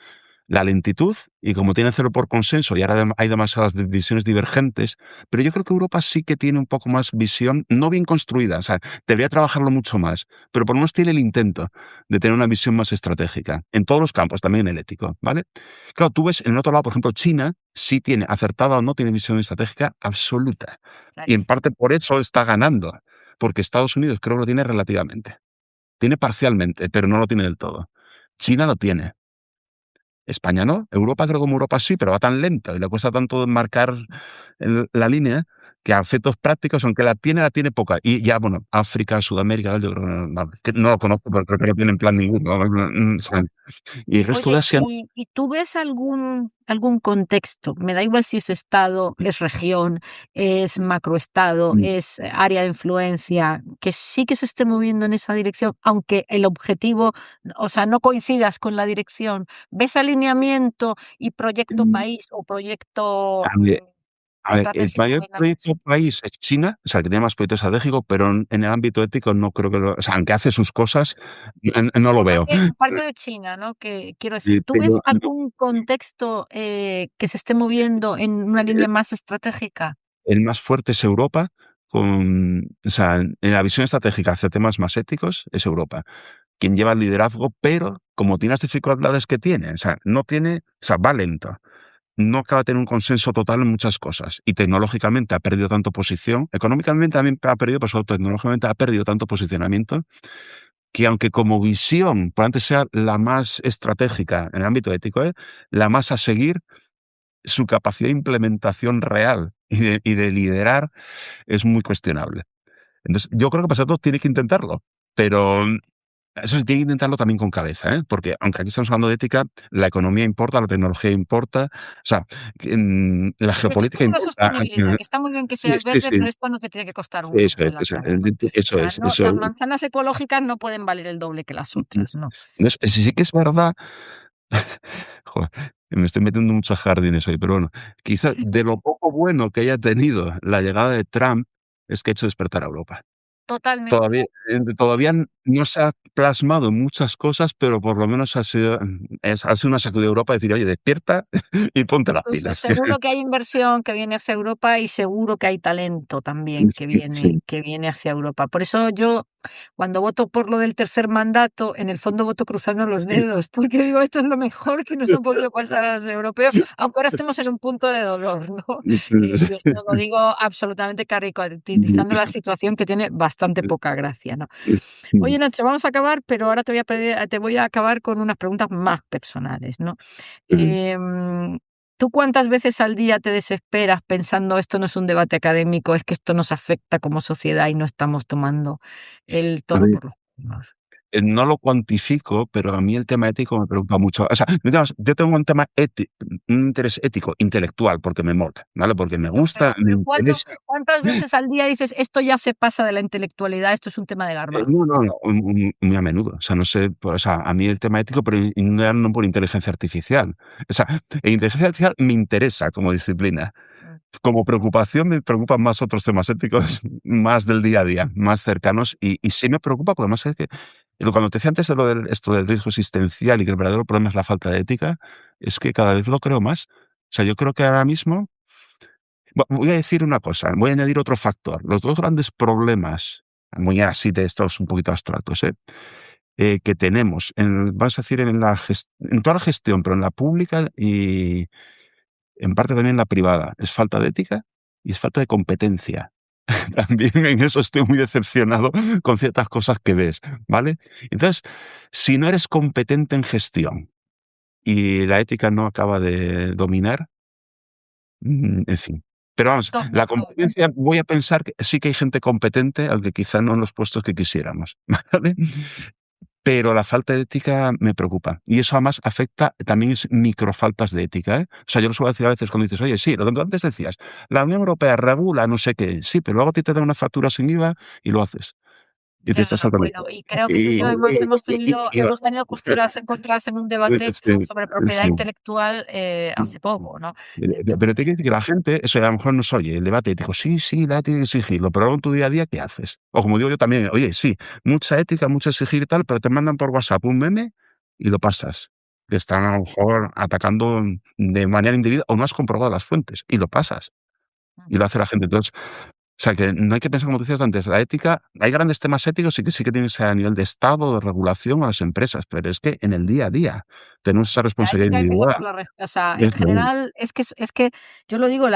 la lentitud, y como tiene cero por consenso y ahora hay demasiadas visiones divergentes, pero yo creo que Europa sí que tiene un poco más visión, no bien construida, o sea, debería trabajarlo mucho más, pero por lo menos tiene el intento de tener una visión más estratégica, en todos los campos, también en el ético, ¿vale? Claro, tú ves en el otro lado, por ejemplo, China sí tiene, acertada o no, tiene visión estratégica absoluta, y en Clarísimo. parte por eso está ganando, porque Estados Unidos creo que lo tiene relativamente. Tiene parcialmente, pero no lo tiene del todo. China lo tiene. España no. Europa creo que como Europa sí, pero va tan lento y le cuesta tanto marcar la línea que a efectos prácticos, aunque la tiene poca. Y ya, bueno, África, Sudamérica, yo creo que no lo conozco, pero creo que no tiene en plan ninguno. O sea, y el resto de Oye, Asia, ¿y tú ves algún contexto? Me da igual si es estado, es región, es macroestado, mm, es área de influencia, que sí que se esté moviendo en esa dirección, aunque el objetivo, o sea, no coincidas con la dirección. ¿Ves alineamiento y proyecto mm, país o proyecto a ver, el estratégico mayor en la proyecto mesa? país es China, o sea, el que tiene más proyectos estratégicos, pero en el ámbito ético no creo que o sea, aunque hace sus cosas, no lo veo. Aparte de China, ¿no? Que quiero decir, ¿tú ves Pero algún contexto que se esté moviendo en una línea más estratégica? el más fuerte es Europa, o sea, en la visión estratégica hacia temas más éticos es Europa, quien lleva el liderazgo, pero como tiene las dificultades que tiene, o sea, no tiene, o sea, va lento, no acaba de tener un consenso total en muchas cosas, y tecnológicamente ha perdido tanto posición, económicamente también ha perdido, pero sobre todo tecnológicamente ha perdido tanto posicionamiento, que aunque como visión probablemente sea la más estratégica en el ámbito ético, la más a seguir, su capacidad de implementación real y de liderar es muy cuestionable. Entonces, yo creo que Pasato tiene que intentarlo, pero eso sí, tiene que intentarlo también con cabeza, ¿eh? Porque aunque aquí estamos hablando de ética, la economía importa, la tecnología importa, o sea, la Y sobre geopolítica todo la importa. sostenibilidad, que está muy bien que Sí, seas sí, verde, sí, pero esto no te tiene que costar un eso ojo es, de la eso cara, ¿no? O eso sea, es, no, eso las es. manzanas ecológicas no pueden valer el doble que las otras, ¿no? Entonces, sí que es verdad, joder, me estoy metiendo en muchos jardines hoy, pero bueno, quizá de lo poco bueno que haya tenido la llegada de Trump es que ha hecho despertar a Europa. Totalmente. Todavía no se ha plasmado en muchas cosas, pero por lo menos ha sido una sacudida de Europa de decir: "Oye, despierta y ponte las Pues pilas". seguro que hay inversión que viene hacia Europa y seguro que hay talento también Sí, sí. que viene hacia Europa. Por eso yo, cuando voto por lo del tercer mandato, en el fondo voto cruzando los dedos, porque digo, esto es lo mejor que nos ha podido pasar a los europeos, aunque ahora estemos en un punto de dolor, ¿no? Sí, Y esto lo digo absolutamente caricaturizando la situación que tiene bastante poca gracia, ¿no? Oye, Nacho, vamos a acabar, pero ahora te voy a acabar con unas preguntas más personales, ¿no? Em, ¿Tú cuántas veces al día te desesperas pensando esto no es un debate académico, es que esto nos afecta como sociedad y no estamos tomando el A toro ver, por los cuernos? no lo cuantifico, pero a mí el tema ético me preocupa mucho. O sea, digamos, yo tengo un interés ético, intelectual, porque me mola, ¿vale? Porque me Sí, no, gusta, me pero interesa. ¿cuántas veces al día dices esto ya se pasa de la intelectualidad, esto es un tema de No, garbanzo? no, no, muy a menudo. O sea, no sé, pues, o sea, a mí el tema ético, pero no por inteligencia artificial. O sea, inteligencia artificial me interesa como disciplina. Mm. Como preocupación me preocupan más otros temas éticos, más del día a día, más cercanos, y sí me preocupa, porque además es que cuando te decía antes de esto del riesgo existencial y que el verdadero problema es la falta de ética, es que cada vez lo creo más. O sea, yo creo que ahora mismo voy a decir una cosa, voy a añadir otro factor. Los 2 grandes problemas, muy así de estos un poquito abstractos, que tenemos vamos a decir, en toda la gestión, pero en la pública y en parte también en la privada, es falta de ética y es falta de competencia. También en eso estoy muy decepcionado con ciertas cosas que ves, ¿vale? Entonces, si no eres competente en gestión y la ética no acaba de dominar, en fin. Pero vamos, la competencia, voy a pensar que sí que hay gente competente, aunque quizá no en los puestos que quisiéramos, ¿vale? Pero la falta de ética me preocupa. Y eso además afecta también es microfaltas de ética, ¿eh? O sea, yo lo suelo decir a veces cuando dices: "Oye, sí, lo que tú antes decías, la Unión Europea regula no sé qué". Sí, pero luego a ti te dan una factura sin IVA y lo haces. Y te Ya, estás saltando. bueno, y creo que tú y Y yo y hemos tenido posturas encontradas en un debate sí, sobre propiedad sí. intelectual hace poco, ¿no? Pero Entonces, te quiero decir que la gente, eso a lo mejor no se oye, el debate ético, sí, sí, la ética hay que exigirlo, pero luego en tu día a día, ¿qué haces? O como digo yo también, oye, sí, mucha ética, mucho exigir y tal, pero te mandan por WhatsApp un meme y lo pasas. que están a lo mejor atacando de manera indebida o no has comprobado las fuentes y lo pasas y lo hace la gente. Entonces, o sea, que no hay que pensar, como tú decías antes, la ética, hay grandes temas éticos y que sí que tienen que ser a nivel de Estado, de regulación a las empresas, pero es que en el día a día tenemos esa La responsabilidad ética empieza individual. por la o sea, en Eso es. general, es que yo lo digo,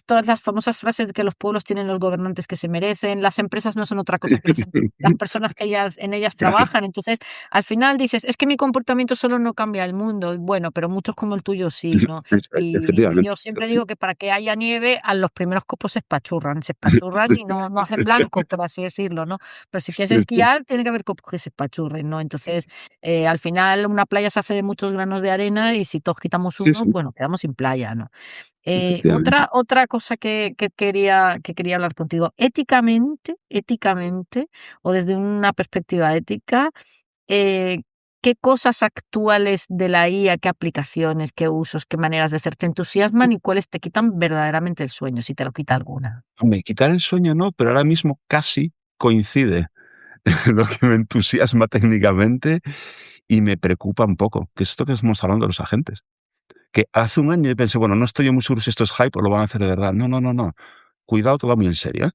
todas las famosas frases de que los pueblos tienen los gobernantes que se merecen, las empresas no son otra cosa que las personas que en ellas Claro, trabajan. Entonces, al final dices: "Es que mi comportamiento solo no cambia el mundo". Bueno, pero muchos como el tuyo sí, ¿no? Y efectivamente. yo siempre digo que para que haya nieve, a los primeros copos se espachurran y no hacen blanco, por así decirlo, ¿no? Pero si quieres Sí, sí, esquiar, tiene que haber copos que se espachurren, ¿no? Entonces, al final una playa se hace de muchos granos de arena y si todos quitamos sí, uno, sí, bueno, quedamos sin playa, ¿no? efectivamente. Otra cosa que quería hablar contigo, éticamente, o desde una perspectiva ética, eh, ¿qué cosas actuales de la IA, qué aplicaciones, qué usos, qué maneras de hacer te entusiasman y cuáles te quitan verdaderamente el sueño, si te lo quita alguna? Hombre, quitar el sueño no, pero ahora mismo casi coincide lo que me entusiasma técnicamente y me preocupa un poco, que es esto que estamos hablando de los agentes. Que hace un año yo pensé, bueno, no estoy yo muy seguro si esto es hype o lo van a hacer de verdad. No, no, no, no. Cuidado que va muy en serio, ¿eh?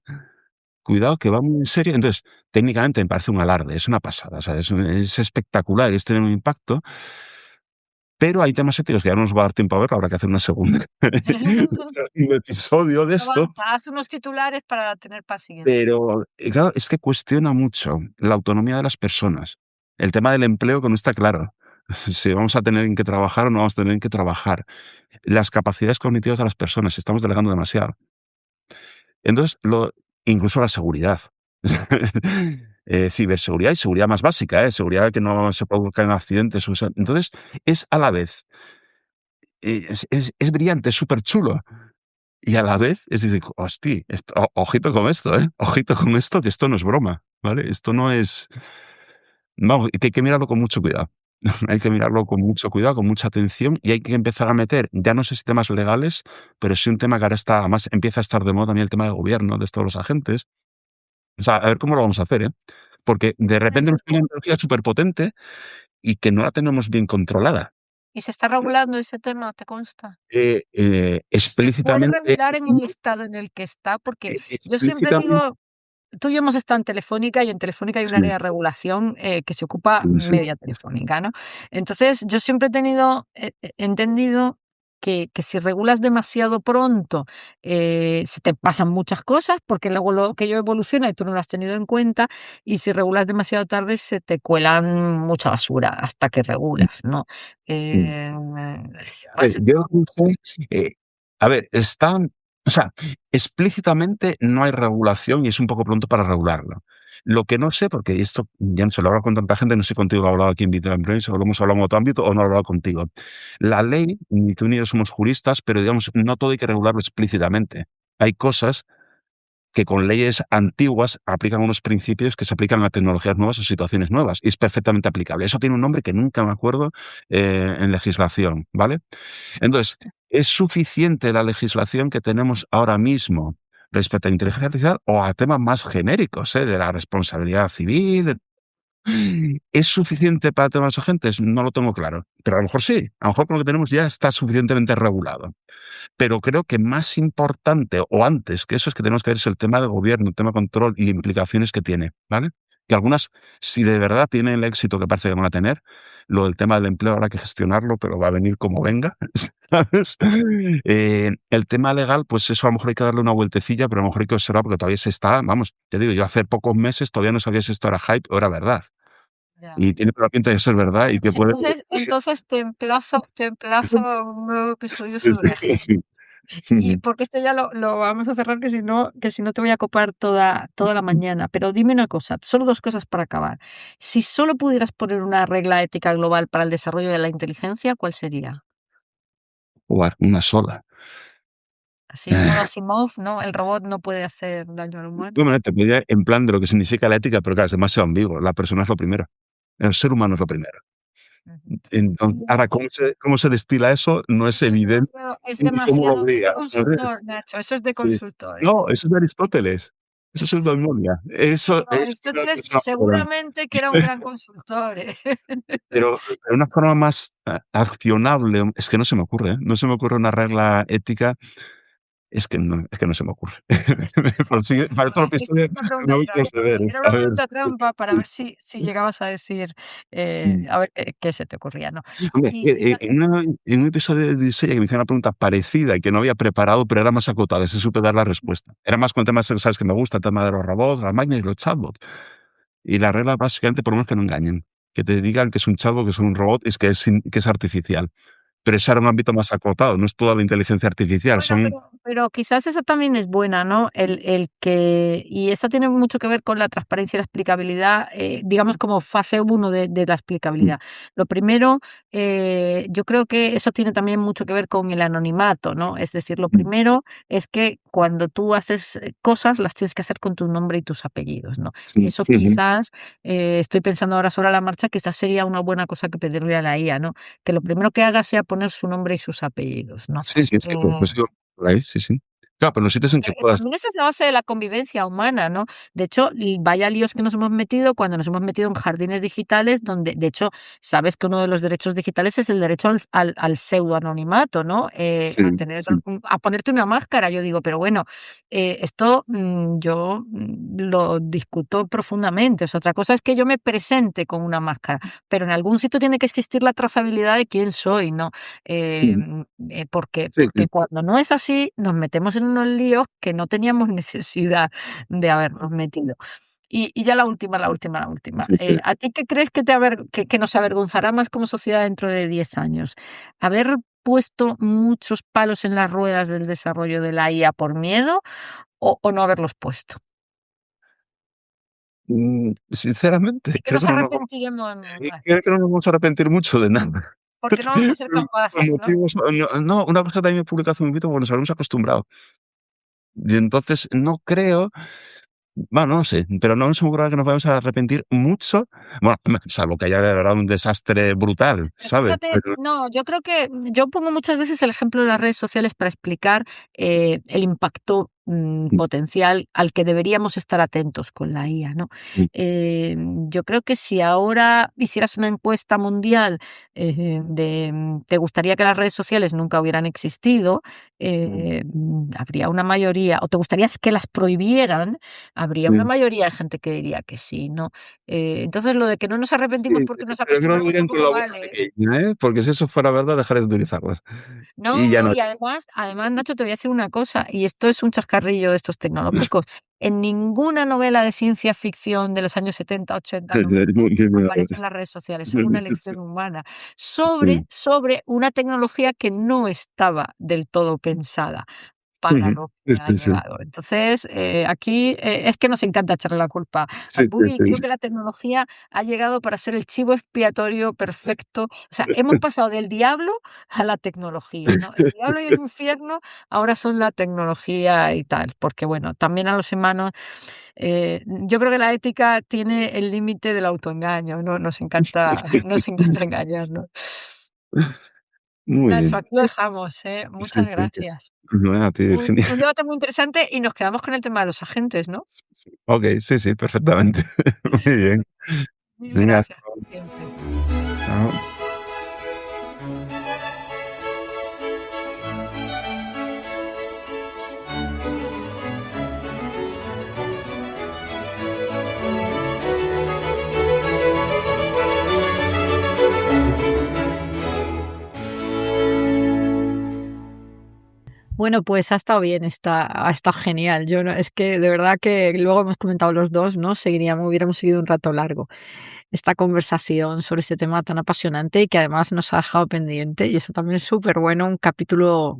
Cuidado que va muy en serio. Entonces, técnicamente me parece un alarde, es una pasada, o sea, es espectacular, es tener un impacto, pero hay temas éticos que ya no nos va a dar tiempo a ver, habrá que hacer una segunda un episodio de esto, Avanza, haz unos titulares para tener para el siguiente. pero, claro, es que cuestiona mucho la autonomía de las personas. El tema del empleo que no está claro. Si vamos a tener en qué trabajar o no vamos a tener en qué trabajar. Las capacidades cognitivas de las personas, estamos delegando demasiado. Entonces, incluso la seguridad. Ciberseguridad y seguridad más básica, seguridad de que no se produzcan accidentes. Entonces, es a la vez, es brillante, es súper chulo. Y a la vez es decir, hostia, ojito con esto, ojito con esto, que esto no es broma, ¿vale? Esto no es. Vamos, y que hay que mirarlo con mucho cuidado. Hay que mirarlo con mucho cuidado, con mucha atención, y hay que empezar a meter, ya no sé si temas legales, pero sí un tema que ahora está, además empieza a estar de moda también el tema de gobierno, de todos los agentes. O sea, a ver cómo lo vamos a hacer, ¿eh? Porque de repente nos viene una tecnología superpotente y que no la tenemos bien controlada. ¿Y se está regulando ese tema, te consta? ¿Se puede Explícitamente, regular en el estado en el que está? Porque yo siempre explícitamente, digo, tú y yo hemos estado en Telefónica y en Telefónica hay un sí, área de regulación que se ocupa sí, sí. media Telefónica, ¿no? Entonces, yo siempre he entendido que si regulas demasiado pronto, se te pasan muchas cosas porque luego lo que yo evoluciona y tú no lo has tenido en cuenta, y si regulas demasiado tarde, se te cuelan mucha basura hasta que regulas, ¿no? Mm. Eh, A ver, pues yo no sé, a ver, están, o sea, explícitamente no hay regulación y es un poco pronto para regularlo. Lo que no sé, porque esto ya no se lo he hablado con tanta gente, no sé contigo lo he hablado aquí en Vita Empresa, o lo hemos hablado en otro ámbito, o no lo he hablado contigo. La ley, ni tú ni yo somos juristas, pero digamos, no todo hay que regularlo explícitamente. Hay cosas que con leyes antiguas aplican unos principios que se aplican a tecnologías nuevas o situaciones nuevas, y es perfectamente aplicable. Eso tiene un nombre que nunca me acuerdo en legislación, ¿vale? Entonces, ¿es suficiente la legislación que tenemos ahora mismo respecto a inteligencia artificial o a temas más genéricos, de la responsabilidad civil? ¿Es suficiente para temas agentes? No lo tengo claro, pero a lo mejor sí. A lo mejor con lo que tenemos ya está suficientemente regulado. Pero creo que más importante o antes que eso es que tenemos que ver es el tema de gobierno, el tema de control y implicaciones que tiene, ¿vale? Que algunas, si de verdad tienen el éxito que parece que van a tener, lo del tema del empleo habrá que gestionarlo, pero va a venir como venga, ¿sabes? El tema legal, pues eso a lo mejor hay que darle una vueltecilla, pero a lo mejor hay que observar porque todavía se está, vamos, te digo, yo hace pocos meses todavía no sabía si esto era hype o era verdad. ya. Y tiene toda la pinta de ser verdad y que Pues puede. entonces te emplazo a un nuevo episodio Sí, sobre sí, agentes. sí. Y Ujú. porque esto ya lo vamos a cerrar, que si no te voy a copar toda la mañana. Pero dime una cosa, solo dos cosas para acabar. Si solo pudieras poner una regla ética global para el desarrollo de la inteligencia, ¿cuál sería? Jugar una sola. Así en modo Asimov, ¿no? El robot no puede hacer daño al humano. Bueno, te podría en plan de lo que significa la ética, pero claro, es demasiado ambiguo. La persona es lo primero. El ser humano es lo primero. Ujú. Entonces, ahora, ¿cómo se destila eso? No es Es evidente. demasiado, es ¿Y cómo lo demasiado, es de diga? ¿Sabes? consultor, Nacho, eso es de Sí. consultor, ¿eh? No, eso es de Aristóteles. Eso es eudemonia. Eso No, es Aristóteles seguramente que era un gran consultor, ¿eh? Pero de una forma más accionable, es que no se me ocurre, ¿eh? No se me ocurre una regla ética, es que no se me ocurre. Para todo Vale, lo que esta estoy era una me pregunta voy con los trampa. deberes, Era a una ver. pregunta trampa para ver si llegabas a decir, Mm. a ver qué se te ocurría, ¿no? Hombre, Y la en un episodio de Odisea que me hicieron una pregunta parecida y que no había preparado, pero era más acotada, ese supe dar la respuesta. Era más con temas, sabes que me gusta, el tema de los robots, las máquinas y los chatbots. Y la regla básicamente, por lo menos que no engañen, que te digan que es un chatbot, que es un robot, es que es artificial. Pero ese era un ámbito más acotado, no es toda la inteligencia artificial, Bueno, son pero quizás esa también es buena, ¿no? El que, y esta tiene mucho que ver con la transparencia y la explicabilidad, digamos como fase uno de la mm, explicabilidad. Lo primero, yo creo que eso tiene también mucho que ver con el anonimato, ¿no? Es decir, lo mm, primero es que cuando tú haces cosas, las tienes que hacer con tu nombre y tus apellidos, ¿no? sí, Eso ujú, quizás, estoy pensando ahora sobre la marcha, quizás sería una buena cosa que pedirle a la IA, ¿no? Que lo primero que haga sea poner su nombre y sus apellidos, ¿no? sí, sí, sí, pues digo, por ahí, sí, sí. Claro, pero en los sitios en que puedas También esa es la base de la convivencia humana, ¿no? De hecho, vaya líos que nos hemos metido cuando nos hemos metido en jardines digitales, donde, de hecho, sabes que uno de los derechos digitales es el derecho al pseudoanonimato, ¿no? sí, sí, A ponerte una máscara. Yo digo, pero bueno, esto yo lo discuto profundamente. O sea, otra cosa es que yo me presente con una máscara, pero en algún sitio tiene que existir la trazabilidad de quién soy, ¿no? Eh, ujú, porque, sí, porque cuando no es así, nos metemos en unos líos que no teníamos necesidad de habernos metido. Y ya la última. sí, sí. ¿A ti qué crees que nos avergonzará más como sociedad dentro de 10 años? ¿Haber puesto muchos palos en las ruedas del desarrollo de la IA por miedo o no haberlos puesto? Sinceramente, ¿De qué nos arrepentiremos más? creo que no nos vamos a arrepentir mucho de nada. Porque no vamos a ser Por capaces, ¿no? motivos no, una cosa también me publicó hace un poquito, porque nos habremos acostumbrado. Y entonces no creo, bueno, no lo sé, pero no nos aseguro que nos vamos a arrepentir mucho, bueno, salvo que haya de verdad un desastre brutal, Pero ¿sabes? fíjate, Pero no, yo creo que yo pongo muchas veces el ejemplo de las redes sociales para explicar el impacto potencial al que deberíamos estar atentos con la IA, ¿no? mm, Yo creo que si ahora hicieras una encuesta mundial ¿te gustaría que las redes sociales nunca hubieran existido? Habría una mayoría, o te gustaría que las prohibieran, habría una sí, mayoría de gente que diría que sí, ¿no? Entonces, lo de que no nos arrepentimos sí, porque nos pero que no lo acostumbramos digan con tampoco la boca vale. pequeña, ¿eh? Porque si eso fuera verdad, dejaré de utilizarlas. Y ya No, no. y además, Nacho, te voy a decir una cosa, y esto es un chascarrillo de estos tecnológicos. En ninguna novela de ciencia ficción de los años 70, 80, 90 aparecen las redes sociales, son una elección humana sobre, Sí. sobre una tecnología que no estaba del todo pensada para Ujú. lo Sí, que ha sí, sí. llegado. Entonces, aquí es que nos encanta echarle la culpa a Sí, sí, Google. sí, Creo sí. que la tecnología ha llegado para ser el chivo expiatorio perfecto. O sea, hemos pasado del diablo a la tecnología, ¿no? El diablo y el infierno ahora son la tecnología y tal, porque bueno, también a los humanos, yo creo que la ética tiene el límite del autoengaño, ¿no? Nos encanta, nos encanta engañarnos. Muy Nacho, bien. aquí lo dejamos, ¿eh? Sí, Muchas sí, sí. gracias. No, a ti, Virginia. Un debate muy interesante y nos quedamos con el tema de los agentes, ¿no? Sí. Okey, sí, sí, perfectamente. Muy bien. Mil Venga, gracias, como siempre. chao. Bueno, pues ha estado bien, ha estado genial. Yo no, es que de verdad que luego hemos comentado los dos, ¿no? Hubiéramos seguido un rato largo esta conversación sobre este tema tan apasionante y que además nos ha dejado pendiente. Y eso también es súper bueno, un capítulo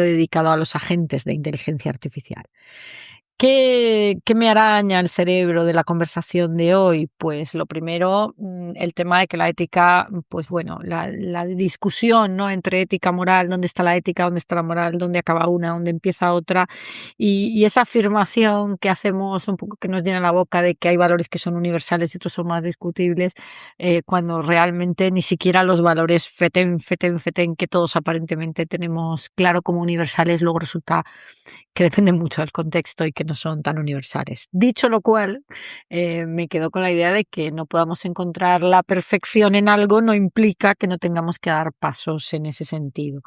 dedicado a los agentes de inteligencia artificial. ¿Qué me araña el cerebro de la conversación de hoy? Pues lo primero, el tema de que la ética, pues bueno, la discusión, ¿no? Entre ética y moral, dónde está la ética, dónde está la moral, dónde acaba una, dónde empieza otra, y esa afirmación que hacemos un poco que nos llena la boca de que hay valores que son universales y otros son más discutibles, cuando realmente ni siquiera los valores feten que todos aparentemente tenemos claro como universales, luego resulta que dependen mucho del contexto y que no son tan universales. Dicho lo cual, me quedo con la idea de que no podamos encontrar la perfección en algo no implica que no tengamos que dar pasos en ese sentido.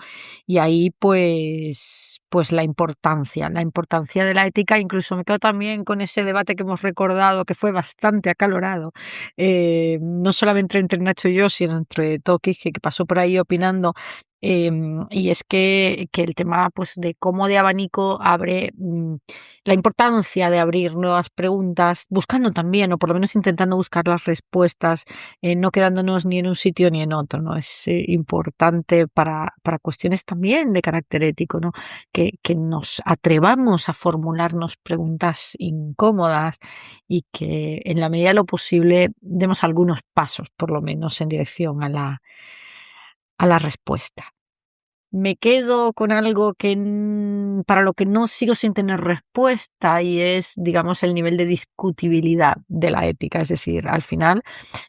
Y ahí pues la importancia de la ética. Incluso me quedo también con ese debate que hemos recordado que fue bastante acalorado, no solamente entre Nacho y yo, sino entre Toki, que pasó por ahí opinando. Y es que el tema pues de cómo de abanico abre la importancia de abrir nuevas preguntas, buscando también, o por lo menos intentando buscar las respuestas, no quedándonos ni en un sitio ni en otro, ¿no? Es importante para cuestiones también de carácter ético, ¿no? Que nos atrevamos a formularnos preguntas incómodas y que en la medida de lo posible demos algunos pasos, por lo menos, en dirección a la respuesta. Me quedo con algo que para lo que no sigo sin tener respuesta y es, digamos, el nivel de discutibilidad de la ética. Es decir, al final,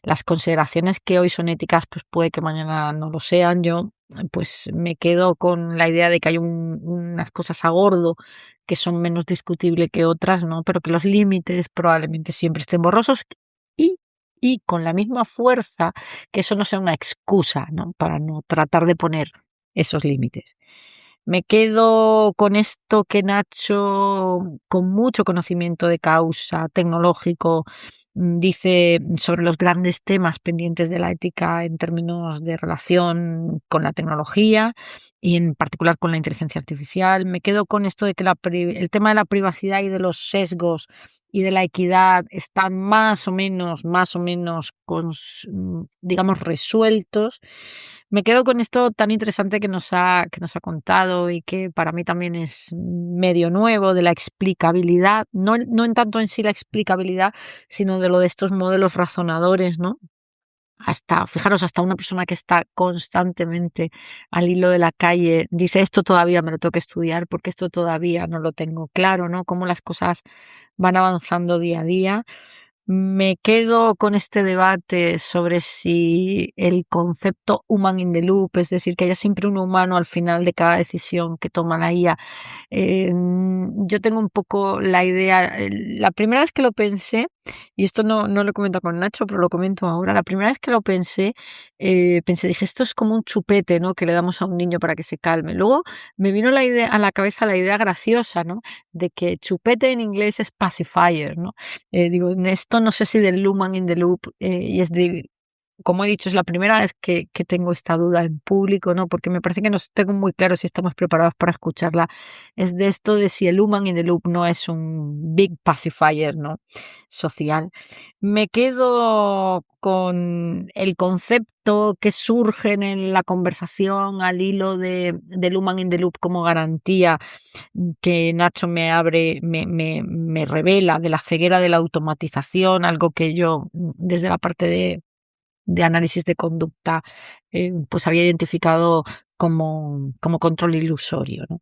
las consideraciones que hoy son éticas, pues puede que mañana no lo sean. Yo, pues me quedo con la idea de que hay unas cosas a gordo que son menos discutibles que otras, ¿no? Pero que los límites probablemente siempre estén borrosos y con la misma fuerza que eso no sea una excusa, ¿no? Para no tratar de poner esos límites. Me quedo con esto que Nacho, con mucho conocimiento de causa tecnológico, dice sobre los grandes temas pendientes de la ética en términos de relación con la tecnología y en particular con la inteligencia artificial. Me quedo con esto de que el tema de la privacidad y de los sesgos y de la equidad están más o menos, digamos, resueltos. Me quedo con esto tan interesante que nos ha contado y que para mí también es medio nuevo, de la explicabilidad, no en tanto en sí la explicabilidad, sino de lo de estos modelos razonadores, ¿no? Fijaros, hasta una persona que está constantemente al hilo de la calle dice esto todavía me lo tengo que estudiar porque esto todavía no lo tengo claro, ¿no? Cómo las cosas van avanzando día a día. Me quedo con este debate sobre si el concepto human in the loop, es decir, que haya siempre un humano al final de cada decisión que toma la IA. Yo tengo un poco la idea, la primera vez que lo pensé, y esto no lo comento con Nacho, pero lo comento ahora, la primera vez que lo pensé, dije, esto es como un chupete, ¿no? Que le damos a un niño para que se calme. Luego me vino a la cabeza la idea graciosa, ¿no? De que chupete en inglés es pacifier, ¿no? Digo, esto no sé si del human in the loop, y es de, como he dicho, es la primera vez que tengo esta duda en público, ¿no? Porque me parece que no tengo muy claro si estamos preparados para escucharla. Es de esto de si el human in the loop no es un big pacifier, ¿no? Social. Me quedo con el concepto que surge en la conversación al hilo del human in the loop como garantía que Nacho me revela de la ceguera de la automatización, algo que yo desde la parte de análisis de conducta pues había identificado como control ilusorio, ¿no?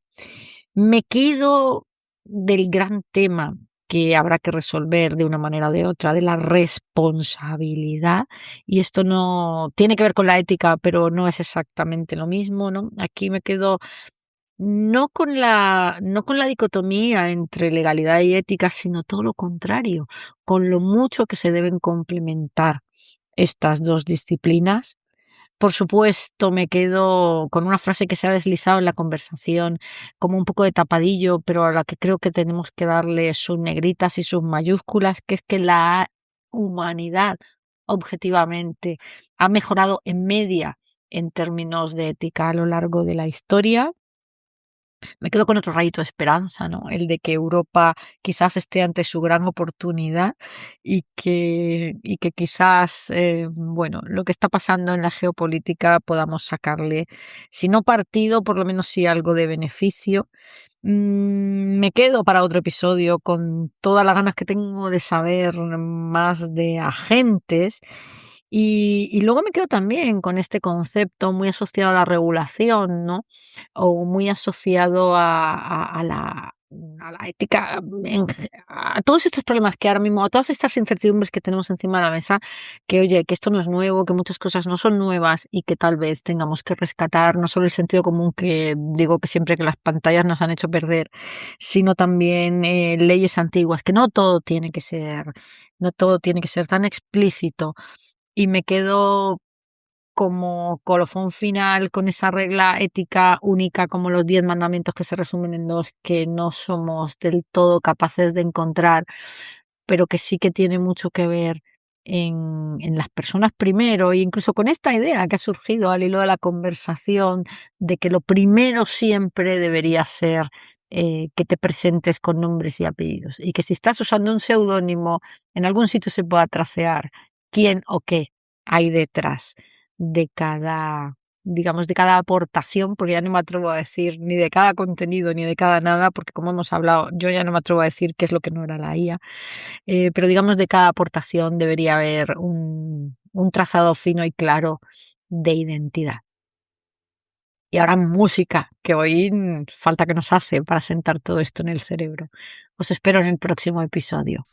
Me quedo del gran tema que habrá que resolver de una manera o de otra, de la responsabilidad, y esto no tiene que ver con la ética, pero no es exactamente lo mismo, ¿no? Aquí me quedo no con la dicotomía entre legalidad y ética, sino todo lo contrario, con lo mucho que se deben complementar estas dos disciplinas. Por supuesto, me quedo con una frase que se ha deslizado en la conversación como un poco de tapadillo, pero a la que creo que tenemos que darle sus negritas y sus mayúsculas, que es que la humanidad objetivamente ha mejorado en media en términos de ética a lo largo de la historia. Me quedo con otro rayito de esperanza, ¿no? El de que Europa quizás esté ante su gran oportunidad y que quizás, bueno, lo que está pasando en la geopolítica podamos sacarle, si no partido, por lo menos sí algo de beneficio. Me quedo para otro episodio con todas las ganas que tengo de saber más de agentes. Y luego me quedo también con este concepto muy asociado a la regulación, ¿no? O muy asociado a la a la ética, a todos estos problemas que ahora mismo, a todas estas incertidumbres que tenemos encima de la mesa, que oye, que esto no es nuevo, que muchas cosas no son nuevas y que tal vez tengamos que rescatar no solo el sentido común que digo que siempre que las pantallas nos han hecho perder, sino también leyes antiguas, que no todo tiene que ser tan explícito. Y me quedo como colofón final con esa regla ética única como los 10 mandamientos que se resumen en dos, que no somos del todo capaces de encontrar, pero que sí que tiene mucho que ver en las personas primero, e incluso con esta idea que ha surgido al hilo de la conversación de que lo primero siempre debería ser que te presentes con nombres y apellidos, y que si estás usando un seudónimo en algún sitio se pueda tracear quién o qué hay detrás de cada, digamos, de cada aportación, porque ya no me atrevo a decir ni de cada contenido ni de cada nada, porque como hemos hablado, yo ya no me atrevo a decir qué es lo que no era la IA, pero digamos de cada aportación debería haber un trazado fino y claro de identidad. Y ahora música, que hoy falta que nos hace para sentar todo esto en el cerebro. Os espero en el próximo episodio.